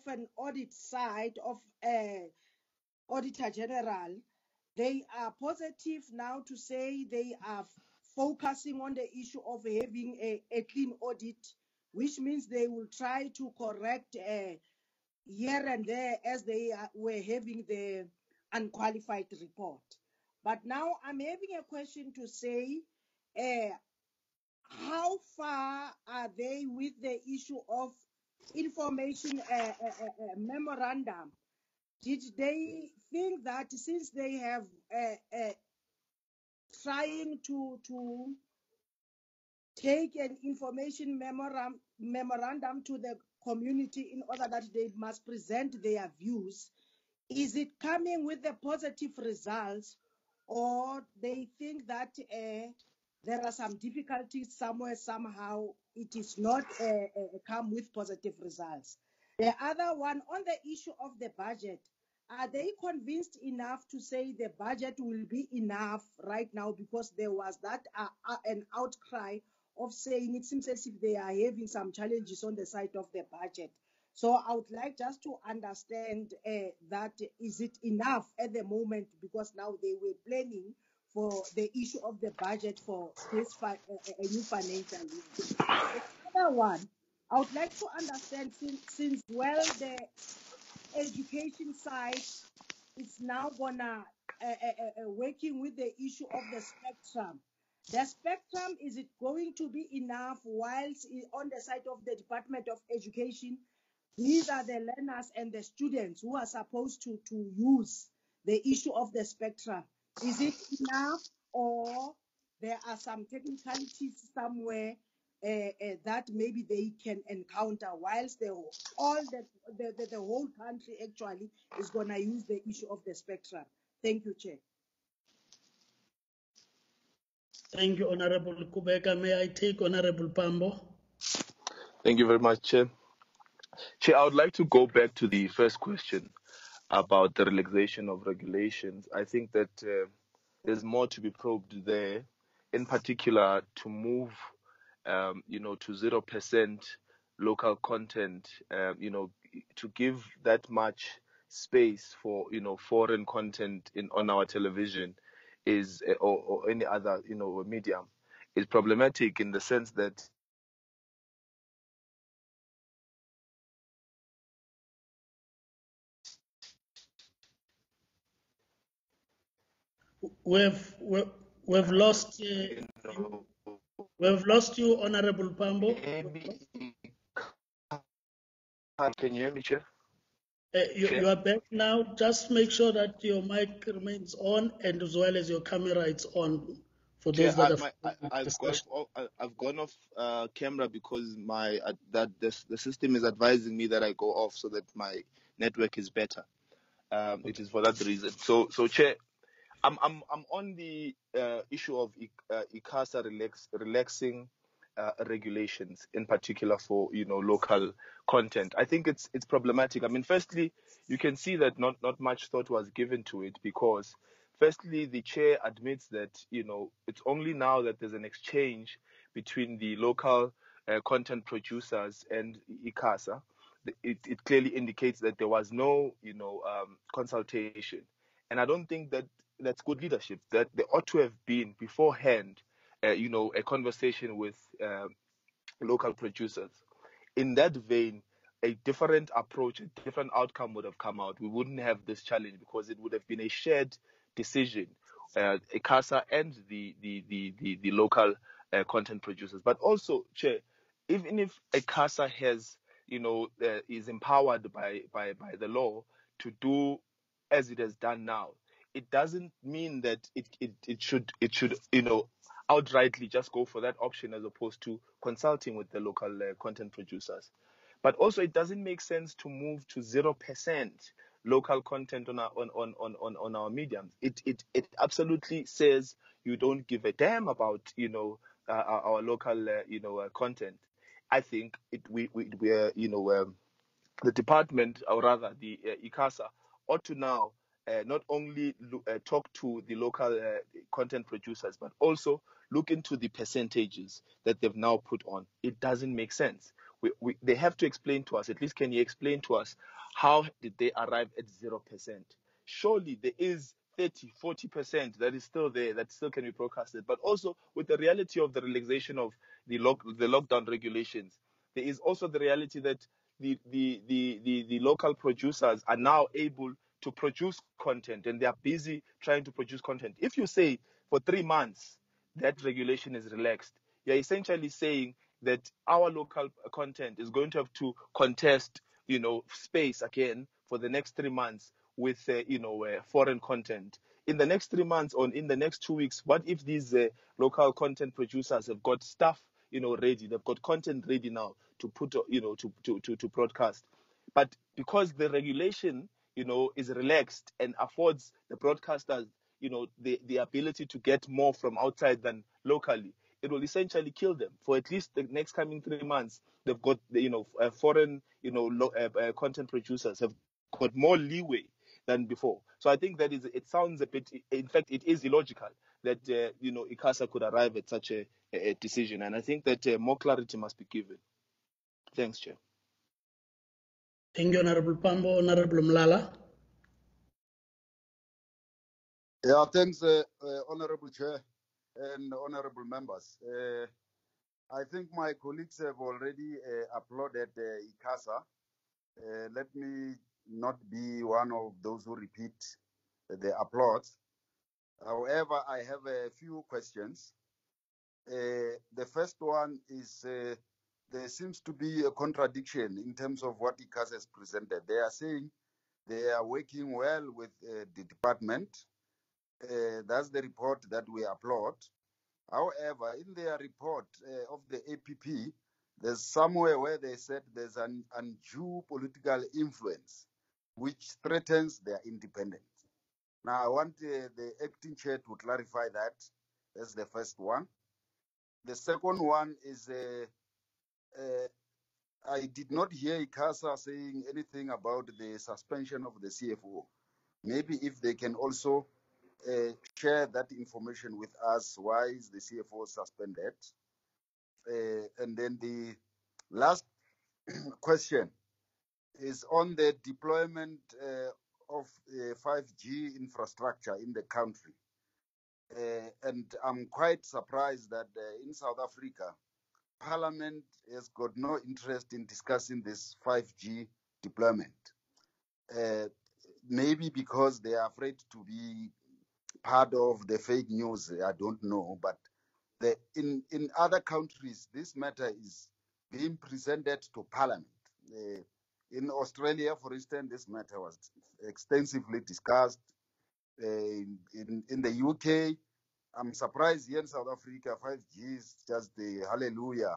an audit side of Auditor General, they are positive now to say they are focusing on the issue of having a clean audit, which means they will try to correct here and there as they were having the unqualified report. But now I'm having a question to say, how far are they with the issue of information memorandum? Did they think that since they have trying to take an information memorandum to the community in order that they must present their views, is it coming with the positive results, or they think that there are some difficulties somewhere, somehow it is not come with positive results? The other one, on the issue of the budget, are they convinced enough to say the budget will be enough right now? Because there was that an outcry of saying it seems as if they are having some challenges on the side of the budget. So I would like just to understand that is it enough at the moment, because now they were planning for the issue of the budget for this a new financial year. The other one, I would like to understand, since well, the education side is now gonna working with the issue of the spectrum. The spectrum, is it going to be enough? Whilst on the side of the Department of Education, these are the learners and the students who are supposed to use the issue of the spectrum. Is it enough, or there are some technicalities somewhere that maybe they can encounter, whilst the whole country actually is going to use the issue of the spectrum? Thank you, Chair. Thank you, Honorable Kubeka. May I take Honorable Pambo? Thank you very much, Chair. Chair, I would like to go back to the first question about the relaxation of regulations. I think that there's more to be probed there, in particular to move, to 0% local content, to give that much space for, foreign content on our television is, or any other, medium, is problematic in the sense that We've lost we've lost you, Honorable Pambo. Can you hear me, Chair? You are back now. Just make sure that your mic remains on, and as well as your camera is on. For those that I've gone off camera because the system is advising me that I go off so that my network is better. It is for that reason. So Chair, I'm on the issue of ICASA relaxing regulations, in particular for local content. I think it's problematic. I mean, firstly, you can see that not much thought was given to it because, firstly, the chair admits that it's only now that there's an exchange between the local content producers and ICASA. It clearly indicates that there was no consultation, and I don't think that that's good leadership. That there ought to have been beforehand, a conversation with local producers. In that vein, a different approach, a different outcome would have come out. We wouldn't have this challenge because it would have been a shared decision, ICASA and the local content producers. But also, Chair, even if ICASA has, is empowered by the law to do as it has done now, it doesn't mean that it should outrightly just go for that option as opposed to consulting with the local content producers. But also, it doesn't make sense to move to 0% local content on our mediums. It absolutely says you don't give a damn about our local content. I think we are the department, or rather the ICASA, ought to now not only talk to the local content producers, but also look into the percentages that they've now put on. It doesn't make sense. They have to explain to us, at least can you explain to us, how did they arrive at 0%? Surely there is 30, 40% that is still there, that still can be broadcasted. But also with the reality of the relaxation of the lockdown regulations, there is also the reality that the local producers are now able to produce content, and they are busy trying to produce content. If you say for 3 months that regulation is relaxed, you're essentially saying that our local content is going to have to contest, space again for the next 3 months with, foreign content. In the next 3 months or in the next 2 weeks, what if these local content producers have got stuff, ready? They've got content ready now to put, to broadcast. But because the regulation, is relaxed and affords the broadcasters, the ability to get more from outside than locally, it will essentially kill them for at least the next coming 3 months. They've got, foreign, content producers have got more leeway than before. So I think that it sounds a bit, in fact, it is illogical that, ICASA could arrive at such a decision. And I think that more clarity must be given. Thanks, Chair. Thank you, Honorable Pambo. Honorable Mlala. Yeah, thanks, Honorable Chair and honorable members. I think my colleagues have already applauded ICASA. Let me not be one of those who repeat the applause. However, I have a few questions. The first one is there seems to be a contradiction in terms of what ICASA has presented. They are saying they are working well with the department. That's the report that we applaud. However, in their report of the APP, there's somewhere where they said there's an undue political influence which threatens their independence. Now, I want the acting chair to clarify that. That's the first one. The second one is I did not hear ICASA saying anything about the suspension of the CFO. Maybe if they can also share that information with us. Why is the CFO suspended? And then the last question is on the deployment of 5G infrastructure in the country. And I'm quite surprised that in South Africa, Parliament has got no interest in discussing this 5G deployment. Maybe because they are afraid to be part of the fake news, I don't know. But in other countries, this matter is being presented to Parliament. In Australia, for instance, this matter was extensively discussed. In the UK, I'm surprised here in South Africa, 5G is just the hallelujah.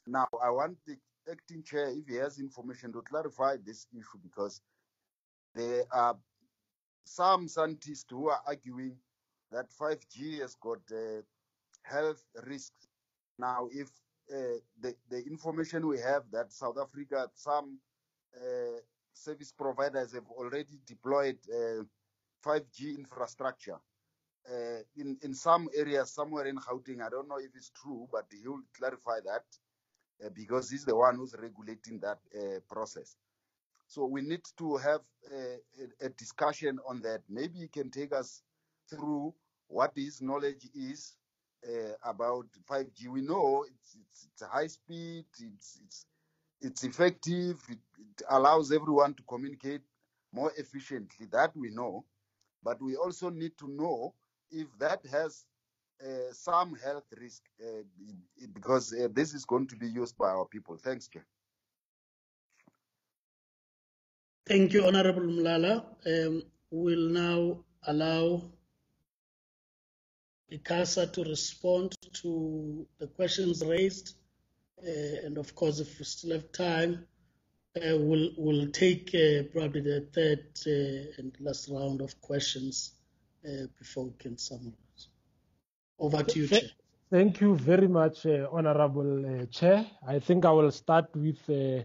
Now, I want the acting chair, if he has information, to clarify this issue, because there are some scientists who are arguing that 5G has got health risks. Now, if the information we have that South Africa, some service providers have already deployed 5G infrastructure in some areas, somewhere in Gauteng. I don't know if it's true, but he'll clarify that because he's the one who's regulating that process. So we need to have a discussion on that. Maybe he can take us through what his knowledge is about 5G. We know it's high speed, it's effective, it allows everyone to communicate more efficiently. That we know, but we also need to know if that has some health risk because this is going to be used by our people. Thanks, Chair. Thank you, Honorable Mlala. We'll now allow ICASA to respond to the questions raised. And of course, if we still have time, we'll take probably the third and last round of questions before we can summarize. Over to you, Chair. Thank you very much, Honorable Chair. I think I will start with the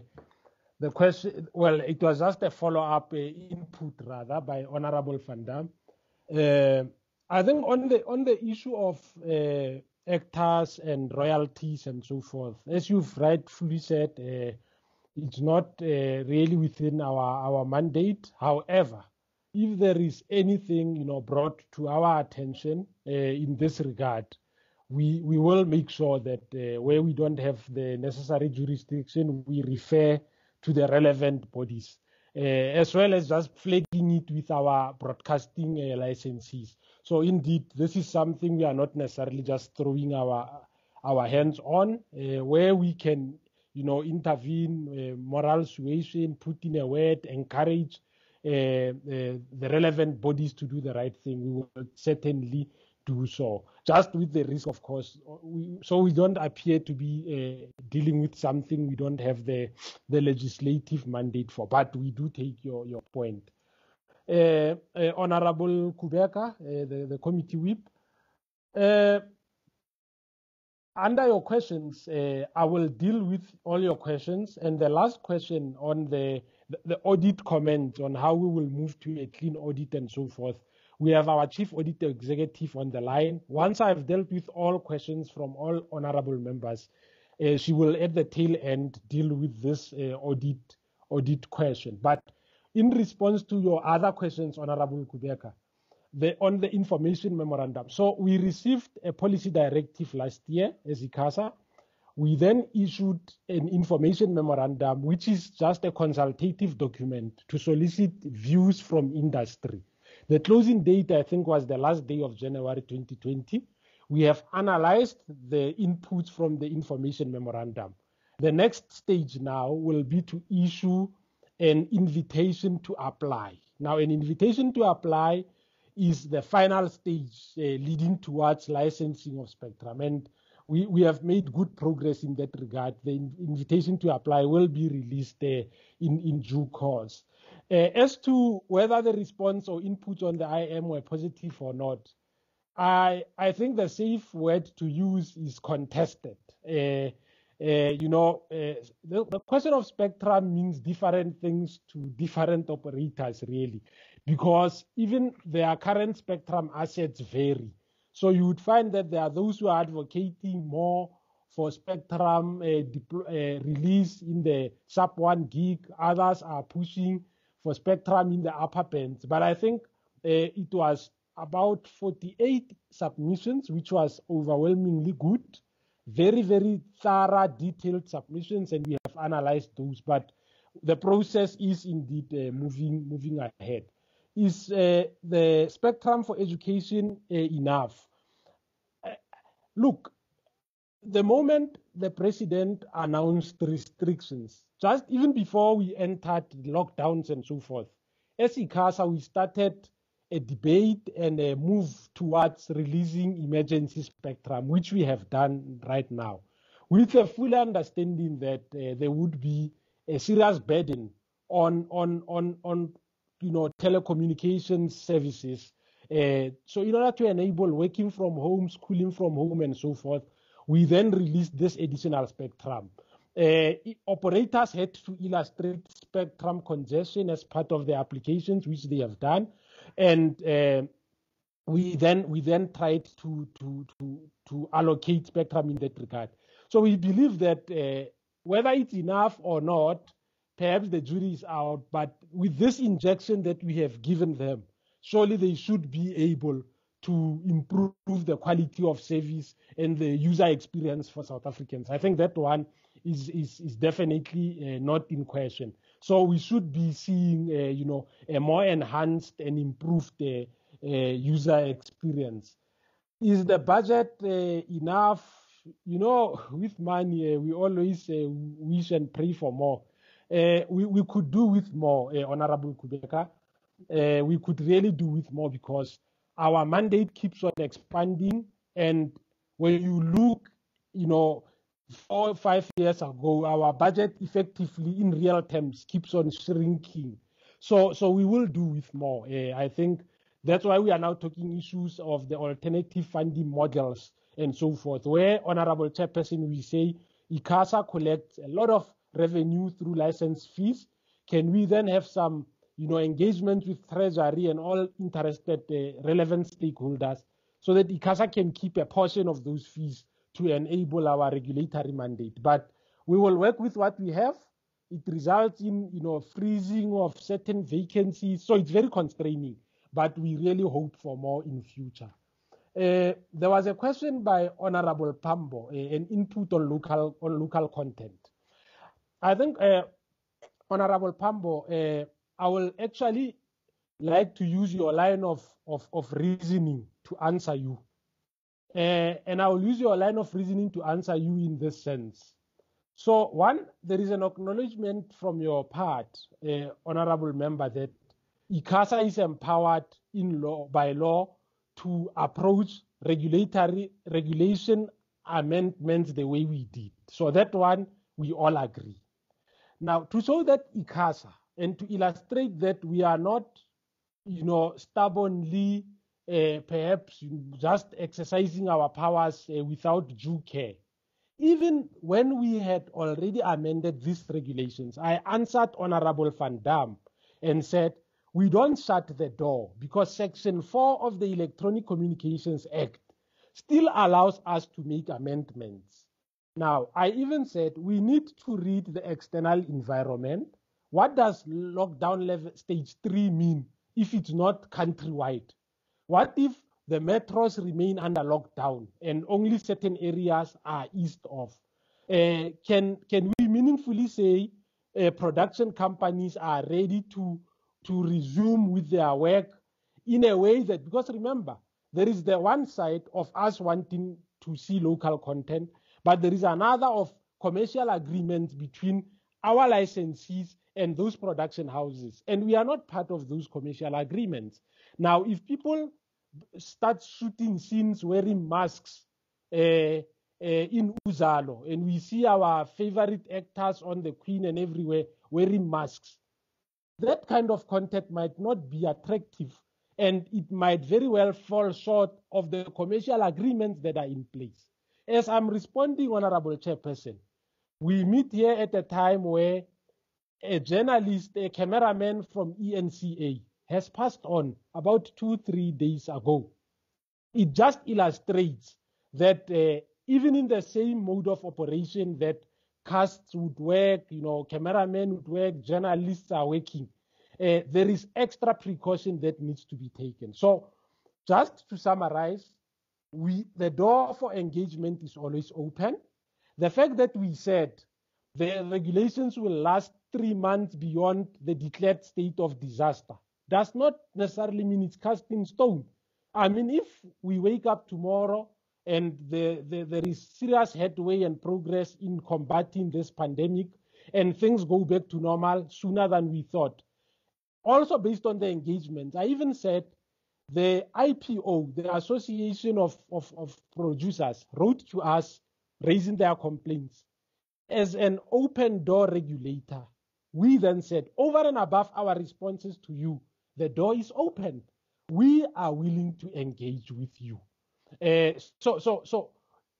question. Well, it was just a follow-up input, rather, by Honorable Van Dam. I think on the issue of hectares and royalties and so forth, as you've rightfully said, it's not really within our mandate. However, if there is anything brought to our attention in this regard, we will make sure that where we don't have the necessary jurisdiction, we refer to the relevant bodies, as well as just flagging it with our broadcasting licensees. So indeed, this is something we are not necessarily just throwing our hands on. Where we can, intervene, moral suasion, put in a word, encourage the relevant bodies to do the right thing, we will certainly do so. Just with the risk, of course, so we don't appear to be dealing with something we don't have the legislative mandate for. But we do take your point. Honorable Kubeka, the committee whip. Under your questions, I will deal with all your questions. And the last question on the audit comment on how we will move to a clean audit and so forth. We have our Chief Auditor Executive on the line. Once I've dealt with all questions from all honorable members, she will at the tail end deal with this audit question. But in response to your other questions, Honorable Kubeka, on the information memorandum. So we received a policy directive last year as ICASA. We then issued an information memorandum, which is just a consultative document to solicit views from industry. The closing date, I think, was the last day of January 2020. We have analyzed the inputs from the information memorandum. The next stage now will be to issue an invitation to apply. Now, an invitation to apply is the final stage leading towards licensing of spectrum. And we have made good progress in that regard. The invitation to apply will be released in due course. As to whether the response or inputs on the IM were positive or not, I think the safe word to use is contested. The question of spectrum means different things to different operators, really, because even their current spectrum assets vary. So you would find that there are those who are advocating more for spectrum release in the sub 1 gig. Others are pushing for spectrum in the upper bands. But I think it was about 48 submissions, which was overwhelmingly good. Very, very thorough, detailed submissions, and we have analyzed those. But the process is indeed moving ahead. Is the spectrum for education enough? Look, the moment the president announced restrictions, just even before we entered lockdowns and so forth, as ICASA, we started a debate and a move towards releasing emergency spectrum, which we have done right now, with a full understanding that there would be a serious burden on telecommunications services. So in order to enable working from home, schooling from home, and so forth, we then released this additional spectrum. Operators had to illustrate spectrum congestion as part of the applications, which they have done, and we then tried to allocate spectrum in that regard. So we believe that whether it's enough or not, perhaps the jury is out, but with this injection that we have given them, surely they should be able to improve the quality of service and the user experience for South Africans. I think that one is definitely not in question. So we should be seeing, a more enhanced and improved user experience. Is the budget enough? With money, we always wish and pray for more. We could do with more, Honorable Kubeka. We could really do with more because our mandate keeps on expanding. And when you look, 4 or 5 years ago, our budget effectively in real terms keeps on shrinking. So we will do with more. I think that's why we are now talking issues of the alternative funding models and so forth, where, Honorable Chairperson, we say ICASA collects a lot of revenue through license fees. Can we then have some, engagement with Treasury and all interested relevant stakeholders so that ICASA can keep a portion of those fees to enable our regulatory mandate? But we will work with what we have. It results in, freezing of certain vacancies. So it's very constraining, but we really hope for more in future. There was a question by Honorable Pambo, an input on local content. I think, Honorable Pambo, I will actually like to use your line of reasoning to answer you. And I will use your line of reasoning to answer you in this sense. So one, there is an acknowledgement from your part, Honorable Member, that ICASA is empowered by law to approach regulation amendments the way we did. So that one, we all agree. Now, to show that ICASA and to illustrate that we are not, stubbornly, perhaps just exercising our powers without due care. Even when we had already amended these regulations, I answered Honorable Van Dam and said, we don't shut the door because Section 4 of the Electronic Communications Act still allows us to make amendments. Now, I even said we need to read the external environment. What does lockdown level stage 3 mean if it's not countrywide? What if the metros remain under lockdown and only certain areas are eased off? Can we meaningfully say production companies are ready to resume with their work in a way that, because remember, there is the one side of us wanting to see local content, but there is another of commercial agreements between our licensees and those production houses. And we are not part of those commercial agreements. Now, if people start shooting scenes wearing masks in Uzalo, and we see our favorite actors on the Queen and everywhere wearing masks, that kind of content might not be attractive, and it might very well fall short of the commercial agreements that are in place. As I'm responding, Honorable Chairperson, we meet here at a time where a journalist, a cameraman from ENCA, has passed on about 2-3 days ago. It just illustrates that even in the same mode of operation that casts would work, cameramen would work, journalists are working, there is extra precaution that needs to be taken. So just to summarize, the door for engagement is always open. The fact that we said the regulations will last 3 months beyond the declared state of disaster does not necessarily mean it's cast in stone. I mean, if we wake up tomorrow and there is serious headway and progress in combating this pandemic and things go back to normal sooner than we thought, also based on the engagement, I even said the IPO, the Association of Producers, wrote to us raising their complaints. As an open door regulator, we then said, over and above our responses to you, the door is open. We are willing to engage with you. So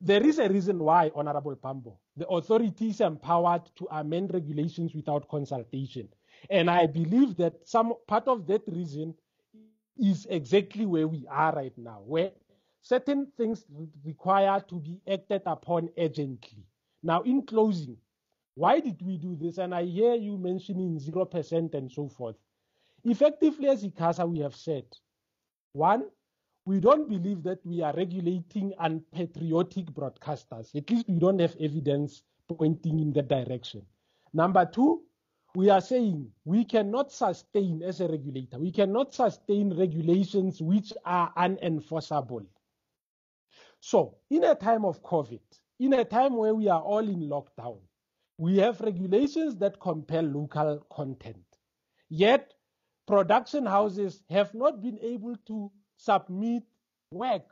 there is a reason why, Honorable Pambo, the authority is empowered to amend regulations without consultation. And I believe that some part of that reason is exactly where we are right now, where certain things require to be acted upon urgently. Now, in closing, why did we do this? And I hear you mentioning 0% and so forth. Effectively, as ICASA, we have said, one, we don't believe that we are regulating unpatriotic broadcasters. At least we don't have evidence pointing in that direction. Number two, we are saying we cannot sustain, as a regulator, we cannot sustain regulations which are unenforceable. So in a time of COVID, in a time where we are all in lockdown, we have regulations that compel local content. Yet production houses have not been able to submit work.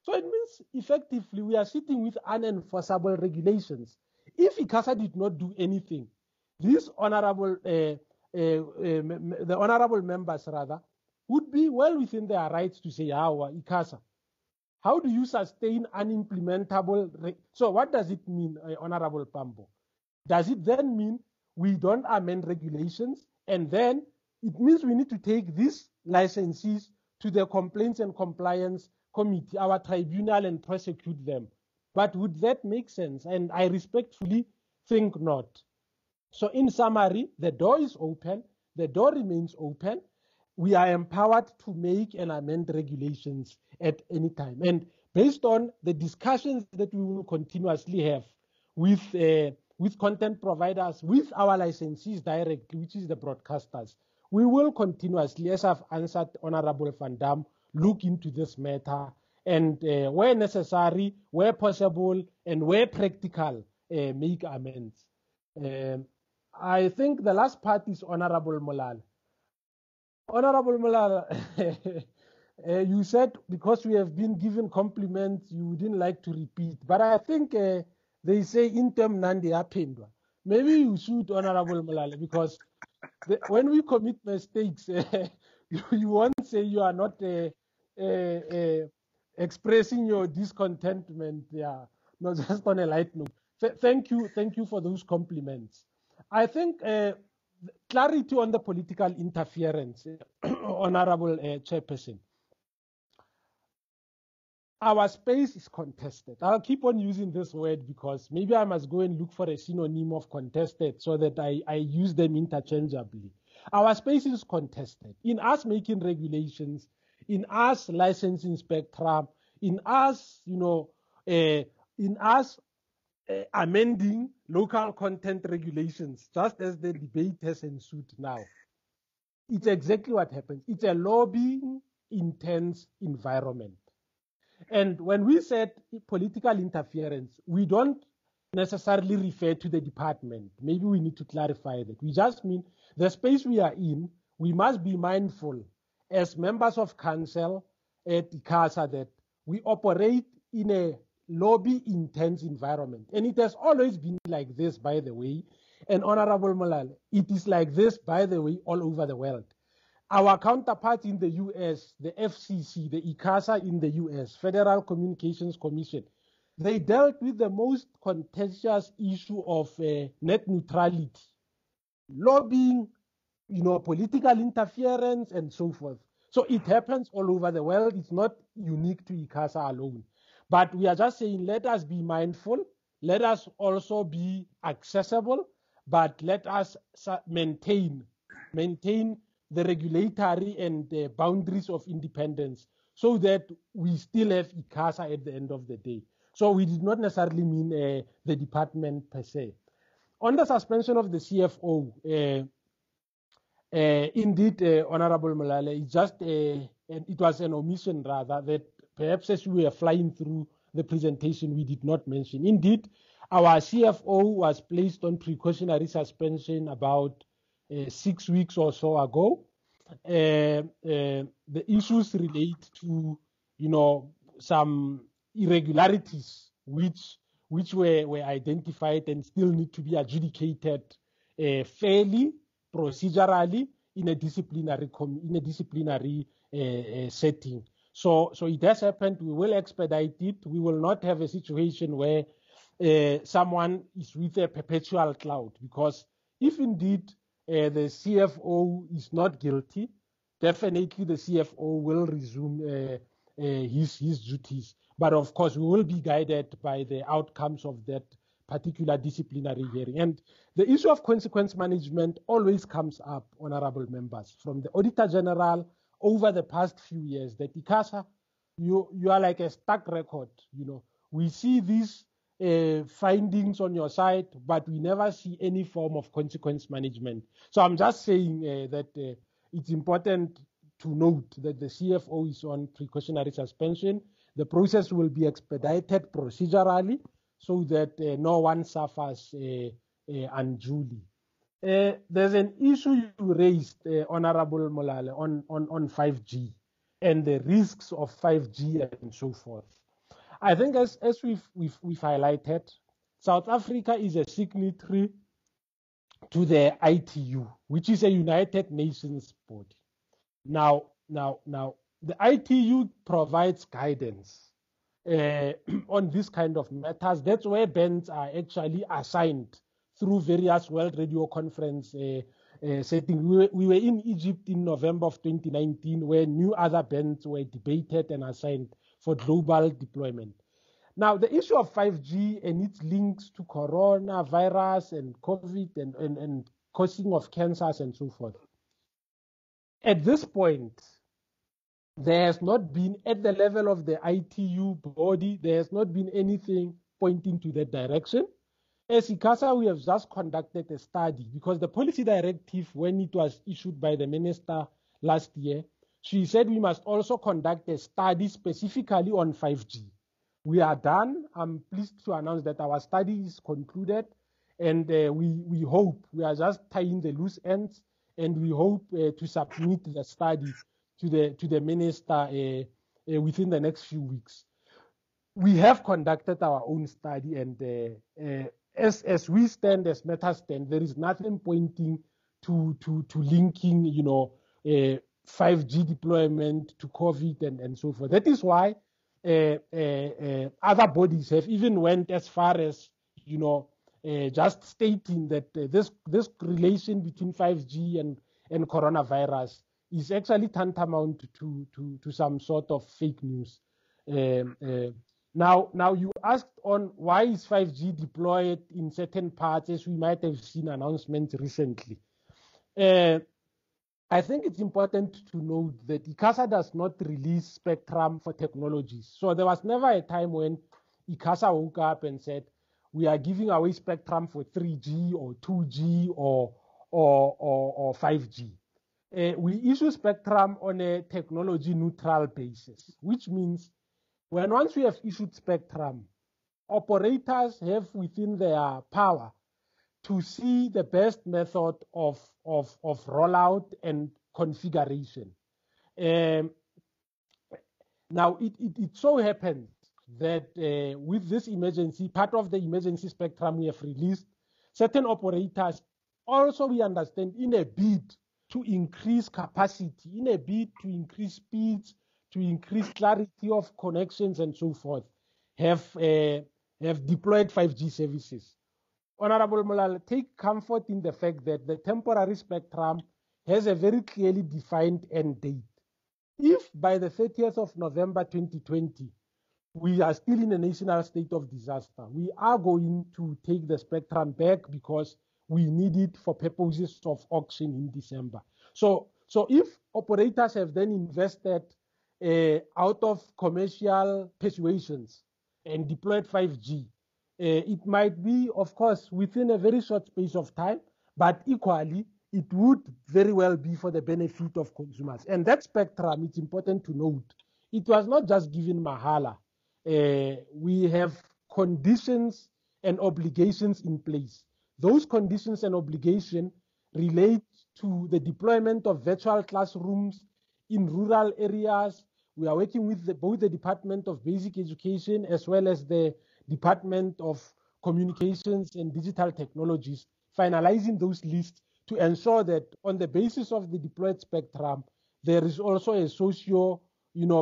So it means effectively we are sitting with unenforceable regulations. If ICASA did not do anything, these honorable, the honorable members rather, would be well within their rights to say, ICASA, how do you sustain unimplementable? So what does it mean, Honorable Pambo? Does it then mean we don't amend regulations, and then it means we need to take these licensees to the Complaints and Compliance Committee, our tribunal, and prosecute them? But would that make sense? And I respectfully think not. So in summary, the door is open, the door remains open. We are empowered to make and amend regulations at any time. And based on the discussions that we will continuously have with content providers, with our licensees directly, which is the broadcasters, we will continuously, as I've answered Honorable Van Dam, look into this matter and where necessary, where possible, and where practical, make amends. I think the last part is Honorable Molala. Honorable Molala, you said because we have been given compliments, you wouldn't like to repeat. But I think they say intem nandi apendwa. Maybe you should, Honorable Molala, because when we commit mistakes, you won't say you are not expressing your discontentment. Yeah, not just on a light note. Thank you for those compliments. I think clarity on the political interference, Honorable Chairperson. Our space is contested. I'll keep on using this word because maybe I must go and look for a synonym of contested so that I use them interchangeably. Our space is contested. In us making regulations, in us licensing spectrum, in us, in us amending local content regulations, just as the debate has ensued now. It's exactly what happens. It's a lobbying intense environment. And when we said political interference, we don't necessarily refer to the department. Maybe we need to clarify that. We just mean the space we are in, we must be mindful as members of council at ICASA that we operate in a lobby intense environment. And it has always been like this, by the way. And Honorable Molala, it is like this, by the way, all over the world. Our counterparts in the US, the FCC, the ICASA in the US, Federal Communications Commission, they dealt with the most contentious issue of net neutrality, lobbying, political interference, and so forth. So it happens all over the world. It's not unique to ICASA alone. But we are just saying, let us be mindful. Let us also be accessible, but let us maintain the regulatory and the boundaries of independence so that we still have ICASA at the end of the day. So we did not necessarily mean the department per se. On the suspension of the CFO, indeed, Honorable Molala, it was an omission rather that perhaps as we were flying through the presentation, we did not mention. Indeed, our CFO was placed on precautionary suspension about 6 weeks or so ago. The issues relate to, some irregularities which were identified and still need to be adjudicated fairly procedurally in a disciplinary setting. So it has happened. We will expedite it. We will not have a situation where someone is with a perpetual cloud, because if indeed the CFO is not guilty, definitely the CFO will resume his duties. But of course, we will be guided by the outcomes of that particular disciplinary hearing. And the issue of consequence management always comes up, honorable members, from the Auditor General over the past few years. That ICASA, you are like a stuck record. We see these findings on your side, but we never see any form of consequence management. So I'm just saying that it's important to note that the CFO is on precautionary suspension. The process will be expedited procedurally so that no one suffers unduly. There's an issue you raised, Honorable Molale, on 5G and the risks of 5G and so forth. I think as we've highlighted, South Africa is a signatory to the ITU, which is a United Nations body. Now, the ITU provides guidance on this kind of matters. That's where bands are actually assigned through various World Radio Conference settings. We were in Egypt in November of 2019, where new other bands were debated and assigned for global deployment. Now, the issue of 5G and its links to coronavirus and COVID and causing of cancers and so forth. At this point, there has not been, at the level of the ITU body, there has not been anything pointing to that direction. As ICASA, we have just conducted a study, because the policy directive, when it was issued by the minister last year, she said we must also conduct a study specifically on 5G. We are done. I'm pleased to announce that our study is concluded, and we hope, we are just tying the loose ends, and we hope to submit the study to the minister within the next few weeks. We have conducted our own study, and as we stand, as matters stand, there is nothing pointing to linking, 5G deployment to COVID and so forth. That is why other bodies have even went as far as, just stating that this relation between 5G and coronavirus is actually tantamount to some sort of fake news. Now you asked on why is 5G deployed in certain parts, as we might have seen announcements recently. I think it's important to note that ICASA does not release spectrum for technologies. So there was never a time when ICASA woke up and said, we are giving away spectrum for 3G or 2G or 5G. We issue spectrum on a technology neutral basis, which means once we have issued spectrum, operators have within their power to see the best method of rollout and configuration. Now, it so happens that with this emergency, part of the emergency spectrum we have released, certain operators also, we understand, in a bid to increase capacity, in a bid to increase speeds, to increase clarity of connections and so forth, have deployed 5G services. Honorable Molale, take comfort in the fact that the temporary spectrum has a very clearly defined end date. If by the 30th of November 2020, we are still in a national state of disaster, we are going to take the spectrum back because we need it for purposes of auction in December. So if operators have then invested out of commercial persuasions and deployed 5G, it might be, of course, within a very short space of time, but equally, it would very well be for the benefit of consumers. And that spectrum, it's important to note, it was not just given mahala. We have conditions and obligations in place. Those conditions and obligations relate to the deployment of virtual classrooms in rural areas. We are working with both the Department of Basic Education as well as the Department of Communications and Digital Technologies, finalizing those lists to ensure that on the basis of the deployed spectrum, there is also a socio,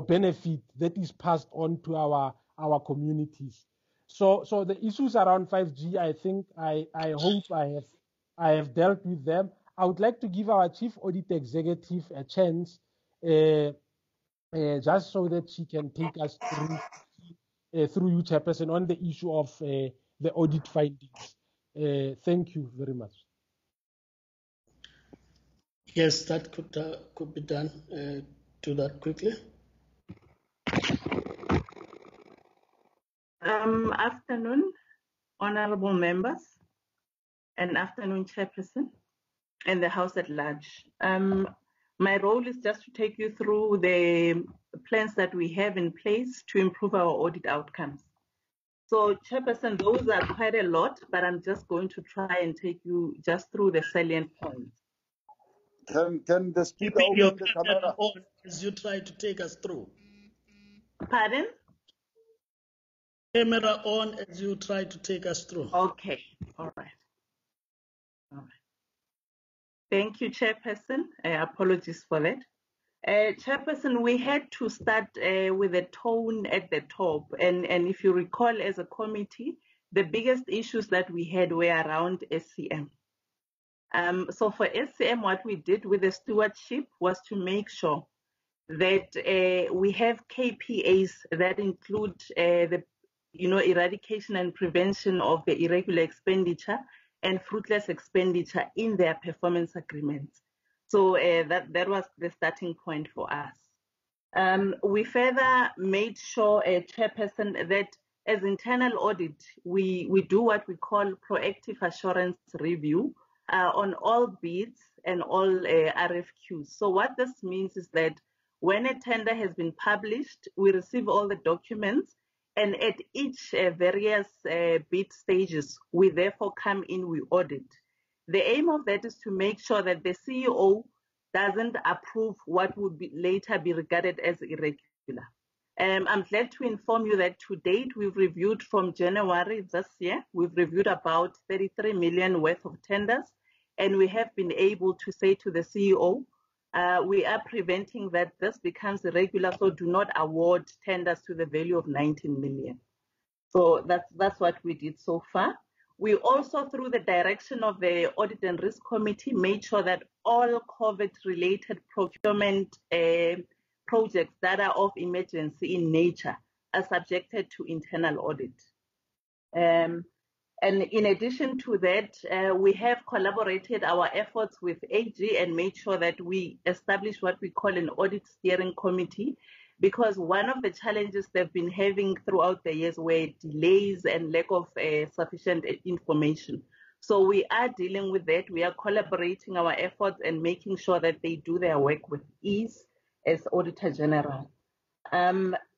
benefit that is passed on to our communities. So the issues around 5G, I think I hope I have dealt with them. I would like to give our Chief Audit Executive a chance, just so that she can take us through you, Chairperson, on the issue of the audit findings. Thank you very much. Yes, that could be done. Do that quickly. Afternoon, honorable members, and afternoon, Chairperson, and the House at large. My role is just to take you through the plans that we have in place to improve our audit outcomes. So, Chairperson, those are quite a lot, but I'm just going to try and take you just through the salient points. Can the speaker Keeping your open the camera on as you try to take us through? Pardon? Camera on as you try to take us through. Okay, all right. All right. Thank you, Chairperson. Apologies for that. Chairperson, we had to start with a tone at the top. And if you recall, as a committee, the biggest issues that we had were around SCM. So for SCM, what we did with the stewardship was to make sure that we have KPAs that include the eradication and prevention of the irregular expenditure and fruitless expenditure in their performance agreements. So that was the starting point for us. We further made sure, Chairperson, that as internal audit, we do what we call proactive assurance review on all bids and all RFQs. So what this means is that when a tender has been published, we receive all the documents, and at each various bid stages, we therefore come in, we audit. The aim of that is to make sure that the CEO doesn't approve what would later be regarded as irregular. I'm glad to inform you that to date, we've reviewed from January this year, we've reviewed about 33 million worth of tenders, and we have been able to say to the CEO, we are preventing that this becomes irregular, so do not award tenders to the value of 19 million. So that's what we did so far. We also, through the direction of the Audit and Risk Committee, made sure that all COVID-related procurement projects that are of emergency in nature are subjected to internal audit. And in addition to that, we have collaborated our efforts with AG and made sure that we establish what we call an audit steering committee, because one of the challenges they've been having throughout the years were delays and lack of sufficient information. So we are dealing with that. We are collaborating our efforts and making sure that they do their work with ease as Auditor General.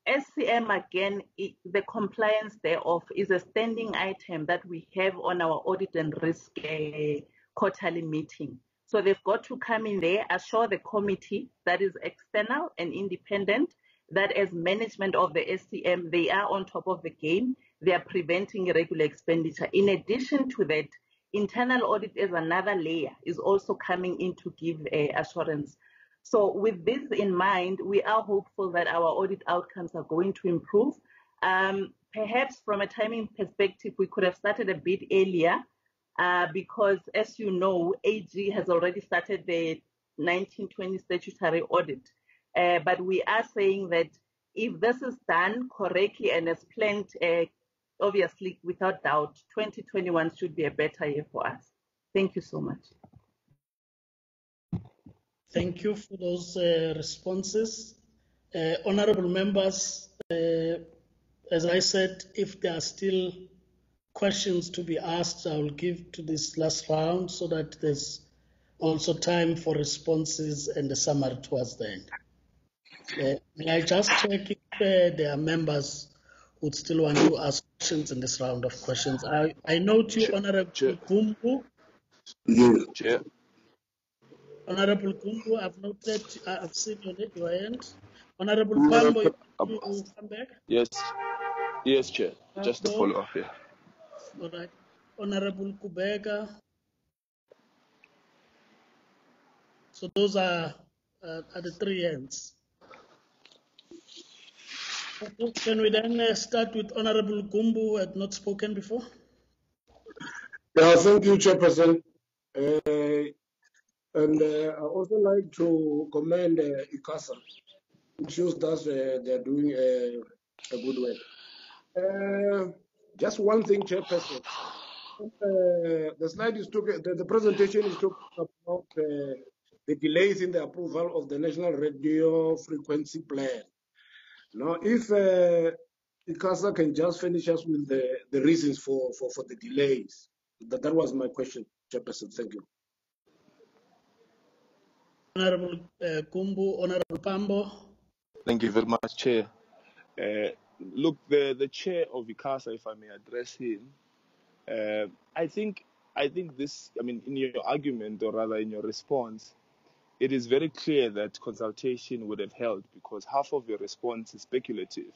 SCM, again, the compliance thereof is a standing item that we have on our audit and risk quarterly meeting. So they've got to come in there, assure the committee that is external and independent that as management of the SCM, they are on top of the game. They are preventing irregular expenditure. In addition to that, internal audit as another layer is also coming in to give assurance. So with this in mind, we are hopeful that our audit outcomes are going to improve. Perhaps from a timing perspective, we could have started a bit earlier because, as you know, AG has already started the 1920 statutory audit. But we are saying that if this is done correctly and as planned, obviously, without doubt, 2021 should be a better year for us. Thank you so much. Thank you for those responses. Honorable members, as I said, if there are still questions to be asked, I will give to this last round so that there's also time for responses and a summary towards the end. May I just check if there are members who still want to ask questions in this round of questions? I note you, Honorable Gumbu. Chair. Honorable Gumbu, I've seen your hand. Honorable Pambo, you come back? Yes, Chair. Just to follow up here. All right. Honorable Kubeka. So those are the three hands. Okay. Can we then start with Honorable Gumbu, who had not spoken before? Yeah, thank you, Chairperson. And I also like to commend ICASA. It shows that they're doing a good work. Just one thing, Chairperson. The slide is talking, the presentation is talking about the delays in the approval of the National Radio Frequency Plan. Now, if ICASA can just finish us with the reasons for the delays. That was my question, Chairperson. Thank you. Honorable Gumbu, Honorable Pambo. Thank you very much, Chair. Look, the chair of ICASA, if I may address him, I think this, I mean, in your argument, or rather in your response, it is very clear that consultation would have held, because half of your response is speculative.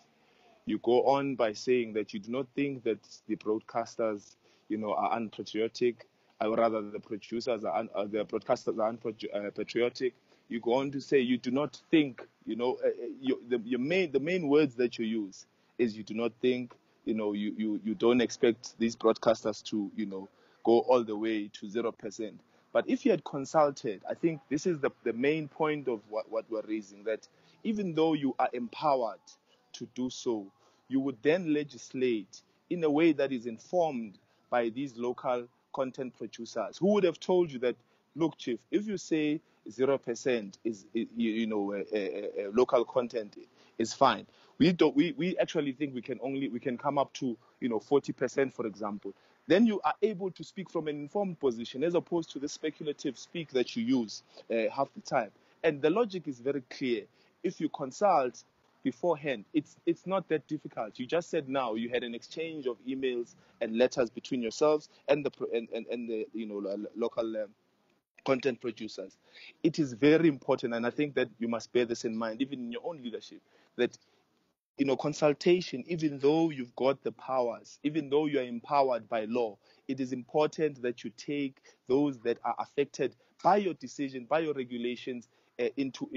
You go on by saying that you do not think that the broadcasters, are unpatriotic, or rather the producers the broadcasters are unpatriotic. You go on to say you do not think, the main words that you use is you do not think, you don't expect these broadcasters to, go all the way to 0%. But if you had consulted, I think this is the main point of what we're raising, that even though you are empowered to do so, you would then legislate in a way that is informed by these local content producers, who would have told you that, look, Chief, if you say 0% is, local content is fine. We actually think we can come up to 40%, for example. Then you are able to speak from an informed position, as opposed to the speculative speak that you use half the time. And the logic is very clear. If you consult beforehand, it's not that difficult. You just said now you had an exchange of emails and letters between yourselves and the local content producers. It is very important, and I think that you must bear this in mind, even in your own leadership, that consultation, even though you've got the powers, even though you are empowered by law, it is important that you take those that are affected by your decision, by your regulations, into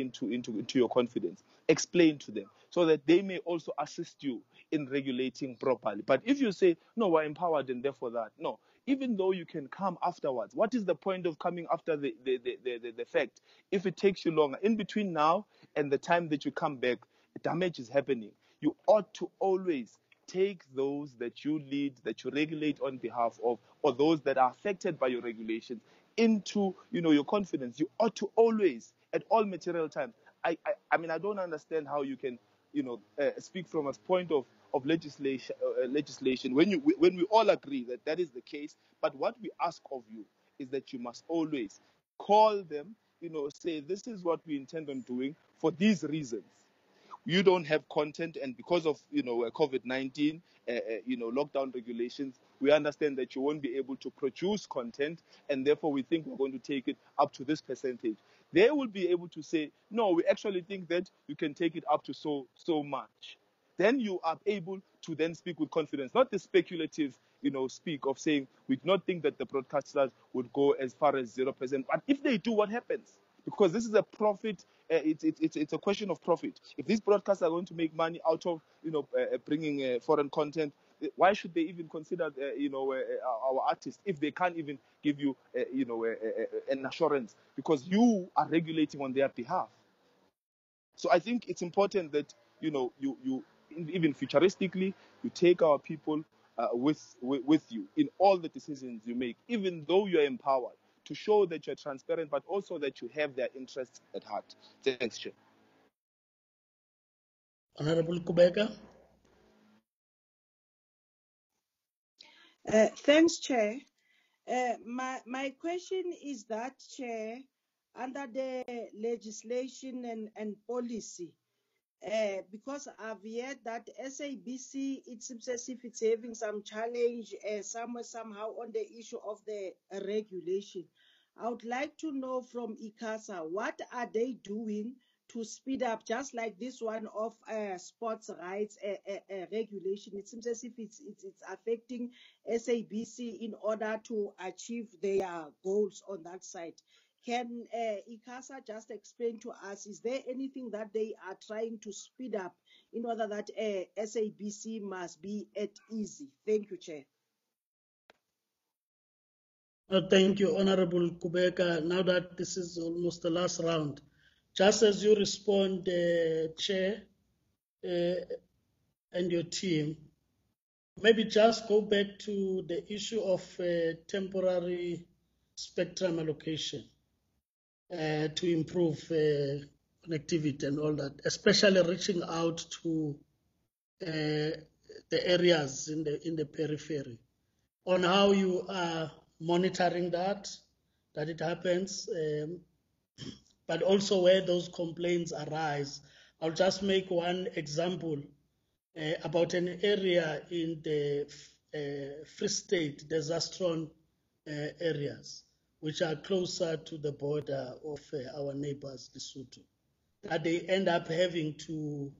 your confidence. Explain to them so that they may also assist you in regulating properly. But if you say, no, we're empowered and therefore that, no, even though you can come afterwards, what is the point of coming after the fact if it takes you longer? In between now and the time that you come back, damage is happening. You ought to always take those that you lead, that you regulate on behalf of, or those that are affected by your regulations into, your confidence. You ought to always, at all material times. I mean, I don't understand how you can, speak from a point of legislation when we all agree that that is the case. But what we ask of you is that you must always call them, say this is what we intend on doing for these reasons. You don't have content, and because of COVID-19 lockdown regulations, we understand that you won't be able to produce content, and therefore we think we're going to take it up to this percentage. They will be able to say, no, we actually think that you can take it up to so much. Then you are able to then speak with confidence, not the speculative speak of saying we do not think that the broadcasters would go as far as 0%. But if they do, what happens? Because this is a profit. It's a question of profit. If these broadcasts are going to make money out of bringing foreign content, why should they even consider our artists if they can't even give you an assurance, because you are regulating on their behalf? So I think it's important that you even futuristically you take our people with you in all the decisions you make, even though you are empowered, to show that you're transparent, but also that you have their interests at heart. Thanks, Chair. Honorable Kubeka. Thanks, Chair. My question is that, Chair, under the legislation and policy, because I've heard that SABC, it seems as if it's having some challenge somehow on the issue of the regulation. I would like to know from ICASA, what are they doing to speed up, just like this one of sports rights regulation? It seems as if it's affecting SABC in order to achieve their goals on that side. Can ICASA just explain to us, is there anything that they are trying to speed up in order that SABC must be at ease? Thank you, Chair. Thank you, Honorable Kubeka. Now that this is almost the last round, just as you respond, Chair, and your team, maybe just go back to the issue of temporary spectrum allocation to improve connectivity and all that, especially reaching out to the areas in the periphery, on how you are monitoring that it happens, but also where those complaints arise. I'll just make one example about an area in the Free State, the Zastron areas, which are closer to the border of our neighbors, Lesotho, that they end up having to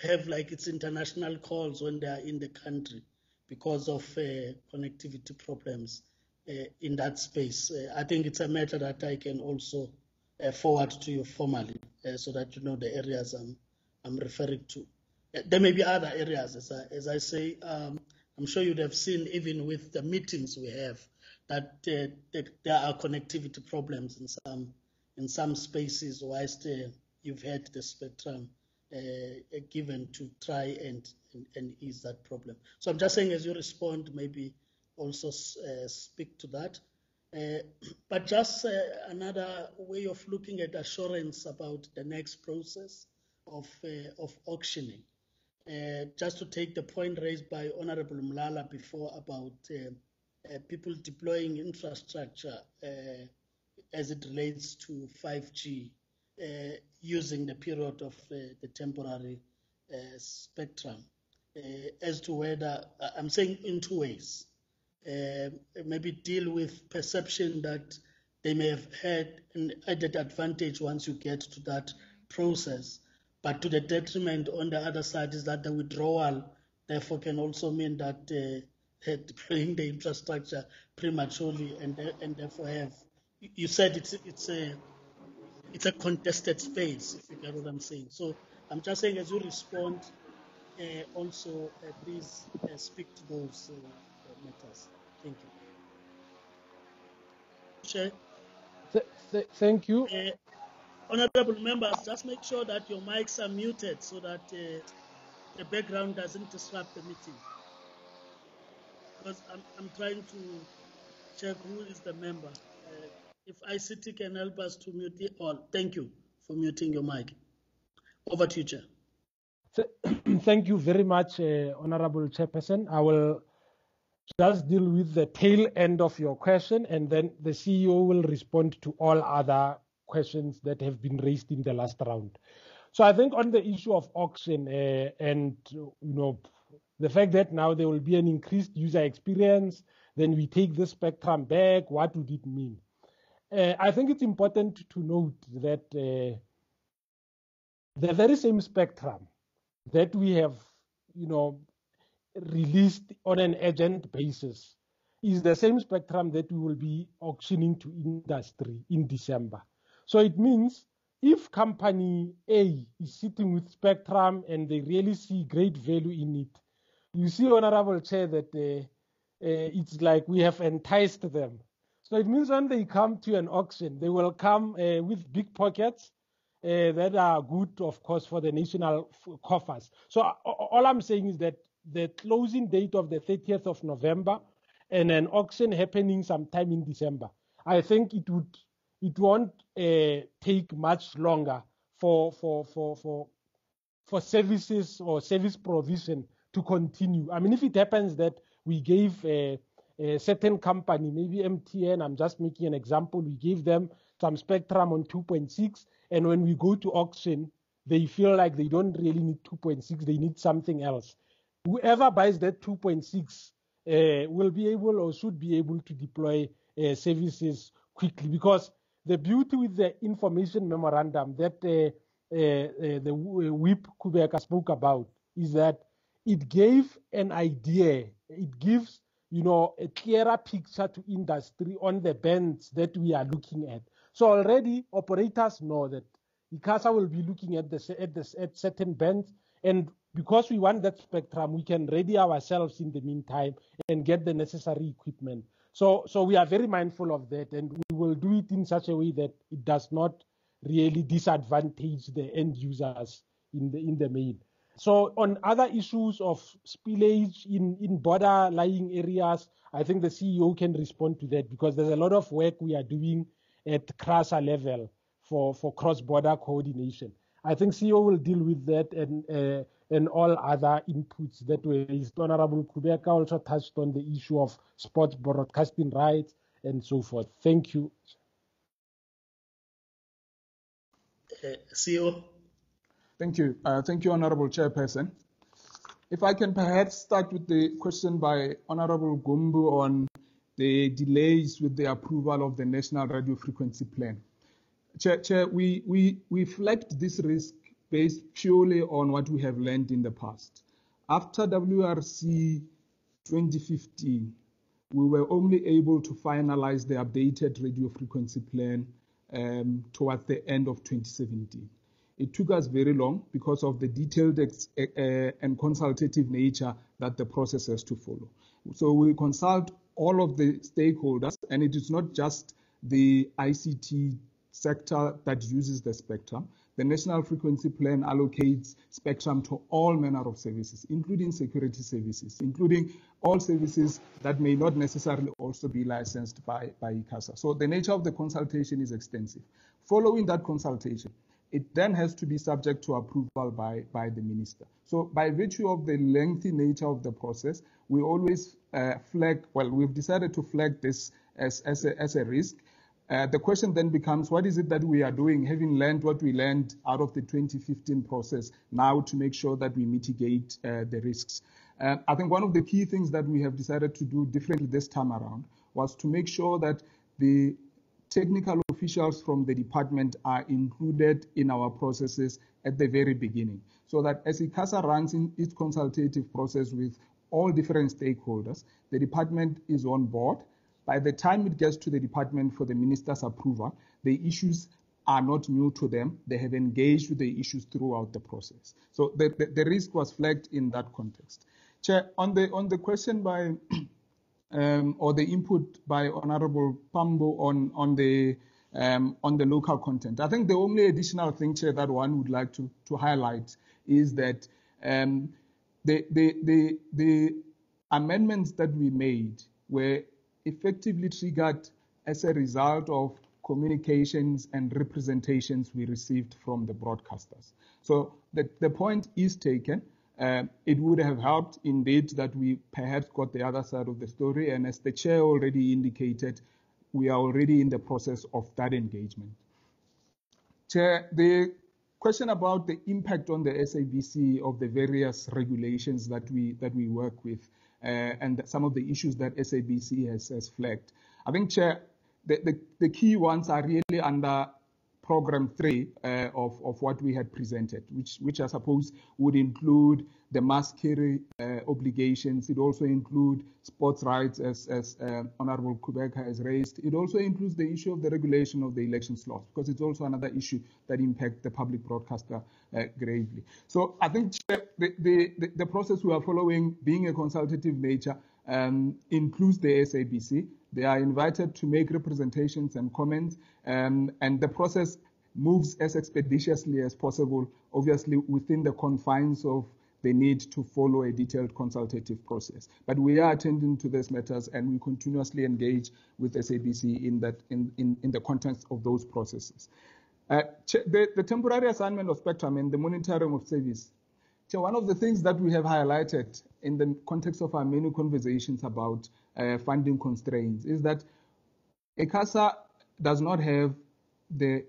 have like its international calls when they are in the country because of connectivity problems in that space. I think it's a matter that I can also forward to you formally so that you know the areas I'm referring to. There may be other areas, as I say. I'm sure you'd have seen, even with the meetings we have, that there are connectivity problems in some spaces, whilst you've had the spectrum given to try and ease that problem. So I'm just saying, as you respond, maybe also speak to that. But just another way of looking at assurance about the next process of auctioning. Just to take the point raised by Honorable Mlala before about people deploying infrastructure as it relates to 5G using the period of the temporary spectrum, as to whether, I'm saying in two ways, maybe deal with perception that they may have had an added advantage once you get to that process, but to the detriment on the other side is that the withdrawal therefore can also mean that deploying the infrastructure prematurely and therefore have, you said it's a contested space, if you get what I'm saying. So I'm just saying, as you respond, also please speak to those matters. Thank you. Chair. Thank you. Honorable members, just make sure that your mics are muted so that the background doesn't disrupt the meeting. Because I'm trying to check who is the member. If ICT can help us to mute it all. Thank you for muting your mic. Over to you, Chair. Thank you very much, Honorable Chairperson. I will just deal with the tail end of your question, and then the CEO will respond to all other questions that have been raised in the last round. So I think on the issue of auction and the fact that now there will be an increased user experience, then we take the spectrum back, what would it mean? I think it's important to note that the very same spectrum that we have, released on an urgent basis is the same spectrum that we will be auctioning to industry in December. So it means if company A is sitting with spectrum and they really see great value in it, you see, Honorable Chair, that it's like we have enticed them. So it means when they come to an auction, they will come with big pockets that are good, of course, for the national coffers. So all I'm saying is that the closing date of the 30th of November and an auction happening sometime in December, I think it won't take much longer for services or service provision to continue. I mean, if it happens that we gave a certain company, maybe MTN, I'm just making an example, we gave them some spectrum on 2.6, and when we go to auction, they feel like they don't really need 2.6, they need something else. Whoever buys that 2.6 will be able or should be able to deploy services quickly, because the beauty with the information memorandum that the Whip Kubeka spoke about is that it gave an idea, it gives a clearer picture to industry on the bands that we are looking at. So already operators know that ICASA will be looking at certain bands, and because we want that spectrum, we can ready ourselves in the meantime and get the necessary equipment. So we are very mindful of that, and we will do it in such a way that it does not really disadvantage the end users in the main. So on other issues of spillage in border lying areas, I think the CEO can respond to that, because there's a lot of work we are doing at CRASA level for cross-border coordination. I think CEO will deal with that and all other inputs that were raised. Honorable Kubeka also touched on the issue of sports broadcasting rights and so forth. Thank you. CEO. Thank you. Thank you, Honorable Chairperson. If I can perhaps start with the question by Honorable Gumbu on the delays with the approval of the National Radio Frequency Plan. Chair, we flagged this risk based purely on what we have learned in the past. After WRC 2015, we were only able to finalize the updated radio frequency plan towards the end of 2017. It took us very long because of the detailed and consultative nature that the process has to follow. So we consult all of the stakeholders, and it is not just the ICT sector that uses the spectrum. The National Frequency Plan allocates spectrum to all manner of services, including security services, including all services that may not necessarily also be licensed by ICASA. So the nature of the consultation is extensive. Following that consultation, it then has to be subject to approval by the minister. So by virtue of the lengthy nature of the process, we always we've decided to flag this as a risk. The question then becomes, what is it that we are doing, having learned what we learned out of the 2015 process, now to make sure that we mitigate the risks? I think one of the key things that we have decided to do differently this time around was to make sure that the technical officials from the department are included in our processes at the very beginning, so that as ICASA runs in its consultative process with all different stakeholders, the department is on board. By the time it gets to the department for the minister's approval, the issues are not new to them. They have engaged with the issues throughout the process. So the risk was flagged in that context. Chair, on the question by or the input by Honorable Pambo on the local content. I think the only additional thing, Chair, that one would like to highlight is that the amendments that we made were effectively triggered as a result of communications and representations we received from the broadcasters. So the point is taken. It would have helped indeed that we perhaps got the other side of the story, and as the Chair already indicated, we are already in the process of that engagement. Chair, the question about the impact on the SABC of the various regulations that we work with and some of the issues that SABC has flagged. I think, Chair, the key ones are really under Program 3 of what we had presented, which I suppose would include the mass carry obligations. It also includes sports rights, as Honorable Kubeka has raised. It also includes the issue of the regulation of the election slots, because it's also another issue that impacts the public broadcaster gravely. So I think the process we are following, being a consultative nature, includes the SABC. They are invited to make representations and comments, and the process moves as expeditiously as possible, obviously within the confines of the need to follow a detailed consultative process. But we are attending to these matters, and we continuously engage with SABC in the context of those processes. The temporary assignment of spectrum and the monitoring of service. So one of the things that we have highlighted in the context of our many conversations about funding constraints is that ICASA does not have the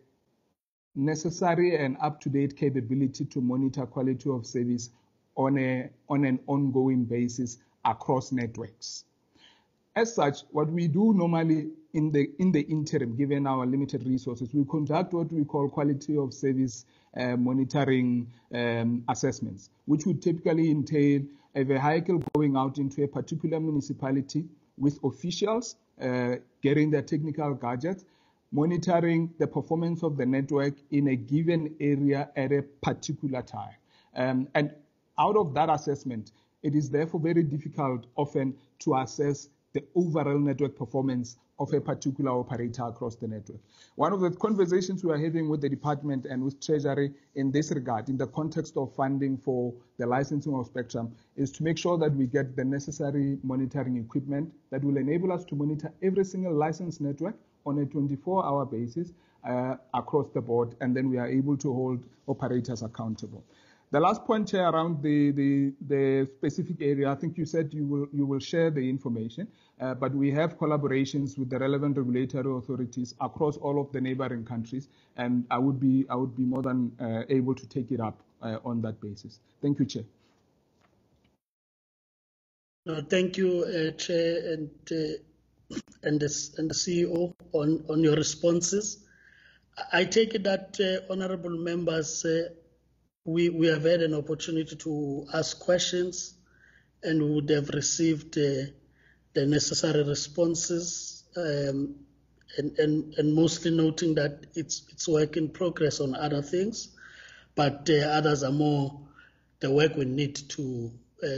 necessary and up-to-date capability to monitor quality of service on an ongoing basis across networks. As such, what we do normally in the interim, given our limited resources, we conduct what we call quality of service monitoring assessments, which would typically entail a vehicle going out into a particular municipality with officials getting their technical gadgets, monitoring the performance of the network in a given area at a particular time. And out of that assessment, it is therefore very difficult often to assess the overall network performance of a particular operator across the network. One of the conversations we are having with the department and with Treasury in this regard, in the context of funding for the licensing of spectrum, is to make sure that we get the necessary monitoring equipment that will enable us to monitor every single licensed network on a 24-hour basis across the board, and then we are able to hold operators accountable. The last point here around the specific area, I think you said you will share the information, but we have collaborations with the relevant regulatory authorities across all of the neighboring countries, and I would be more than able to take it up on that basis. Thank you, Chair. No, thank you, Chair, and the CEO on your responses. I take it that honourable members, we have had an opportunity to ask questions, and we would have received the necessary responses, and mostly noting that it's work in progress on other things, but others are more the work we need to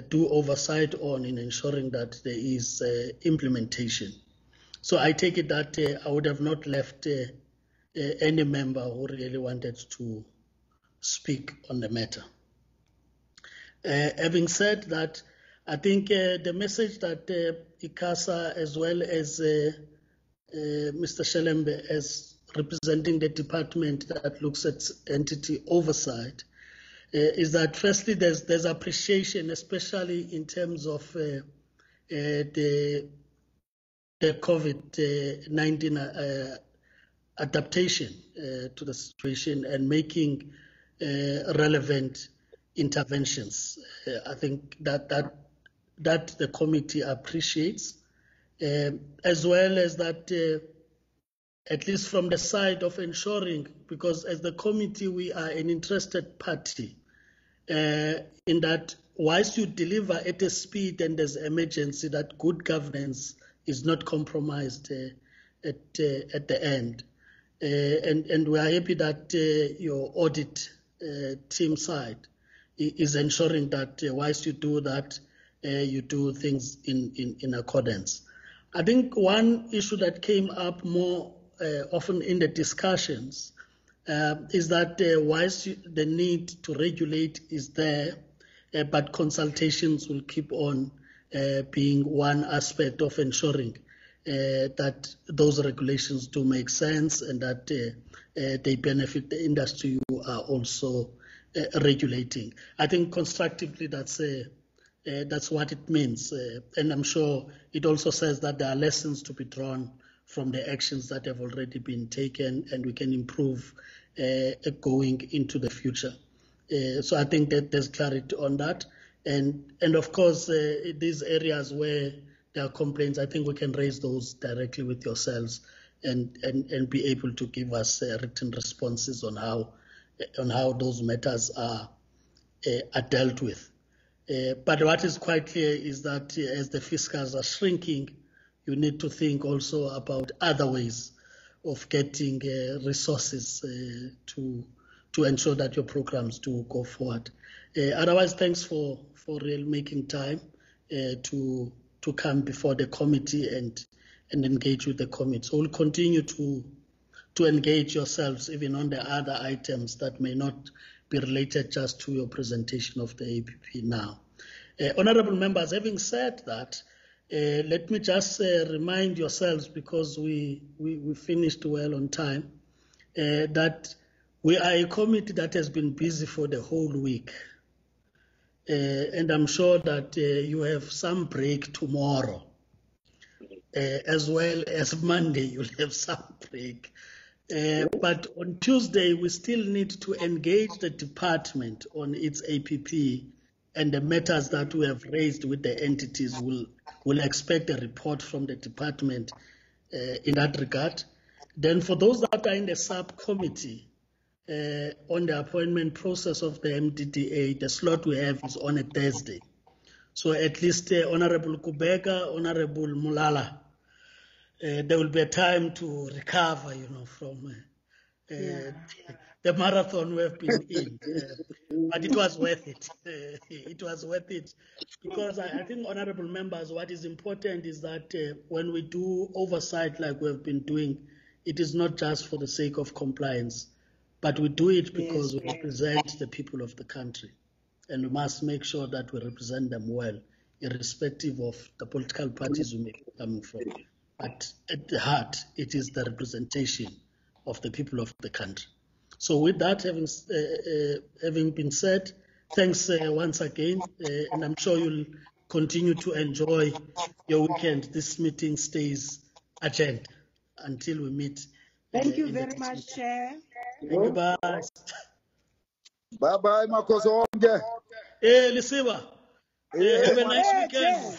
do oversight on in ensuring that there is implementation. So I take it that I would have not left any member who really wanted to speak on the matter. Having said that, I think the message that ICASA as well as Mr. Shelembe as representing the department that looks at entity oversight is that firstly there's appreciation, especially in terms of the COVID-19 adaptation to the situation and making relevant interventions. I think that the committee appreciates, as well as that at least from the side of ensuring, because as the committee we are an interested party in that whilst you deliver at a speed and there's emergency, that good governance is not compromised at the end. And we are happy that your audit team side is ensuring that whilst you do that, you do things in accordance. I think one issue that came up more often in the discussions is that whilst the need to regulate is there, but consultations will keep on being one aspect of ensuring that those regulations do make sense and that they benefit the industry who are also regulating. I think constructively that's what it means, and I'm sure it also says that there are lessons to be drawn from the actions that have already been taken, and we can improve going into the future. So I think that there's clarity on that, and of course these areas where there are complaints, I think we can raise those directly with yourselves and be able to give us written responses on how those matters are dealt with. But what is quite clear is that as the fiscals are shrinking, you need to think also about other ways of getting resources to ensure that your programs do go forward. Otherwise, thanks for really making time to come before the committee and engage with the committee. So we'll continue to engage yourselves even on the other items that may not be related just to your presentation of the APP now. Honourable members, having said that, let me just remind yourselves, because we finished well on time, that we are a committee that has been busy for the whole week. And I'm sure that you have some break tomorrow, as well as Monday you'll have some break. But on Tuesday, we still need to engage the department on its APP, and the matters that we have raised with the entities will expect a report from the department in that regard. Then for those that are in the subcommittee, on the appointment process of the MDDA, the slot we have is on a Thursday. So at least Honorable Kubeka, Honorable Mulala, there will be a time to recover, from the marathon we have been in. But it was worth it. It was worth it because I think, honorable members, what is important is that when we do oversight like we have been doing, it is not just for the sake of compliance, but we do it because we represent the people of the country. And we must make sure that we represent them well, irrespective of the political parties we may be coming from. But at the heart, it is the representation of the people of the country. So with that having been said, thanks once again, and I'm sure you'll continue to enjoy your weekend. This meeting stays adjourned until we meet. Thank you very much, Chair. Thank you, bye. Bye-bye, Makosonge. Hey, Lisiba. Have a nice weekend. Chair.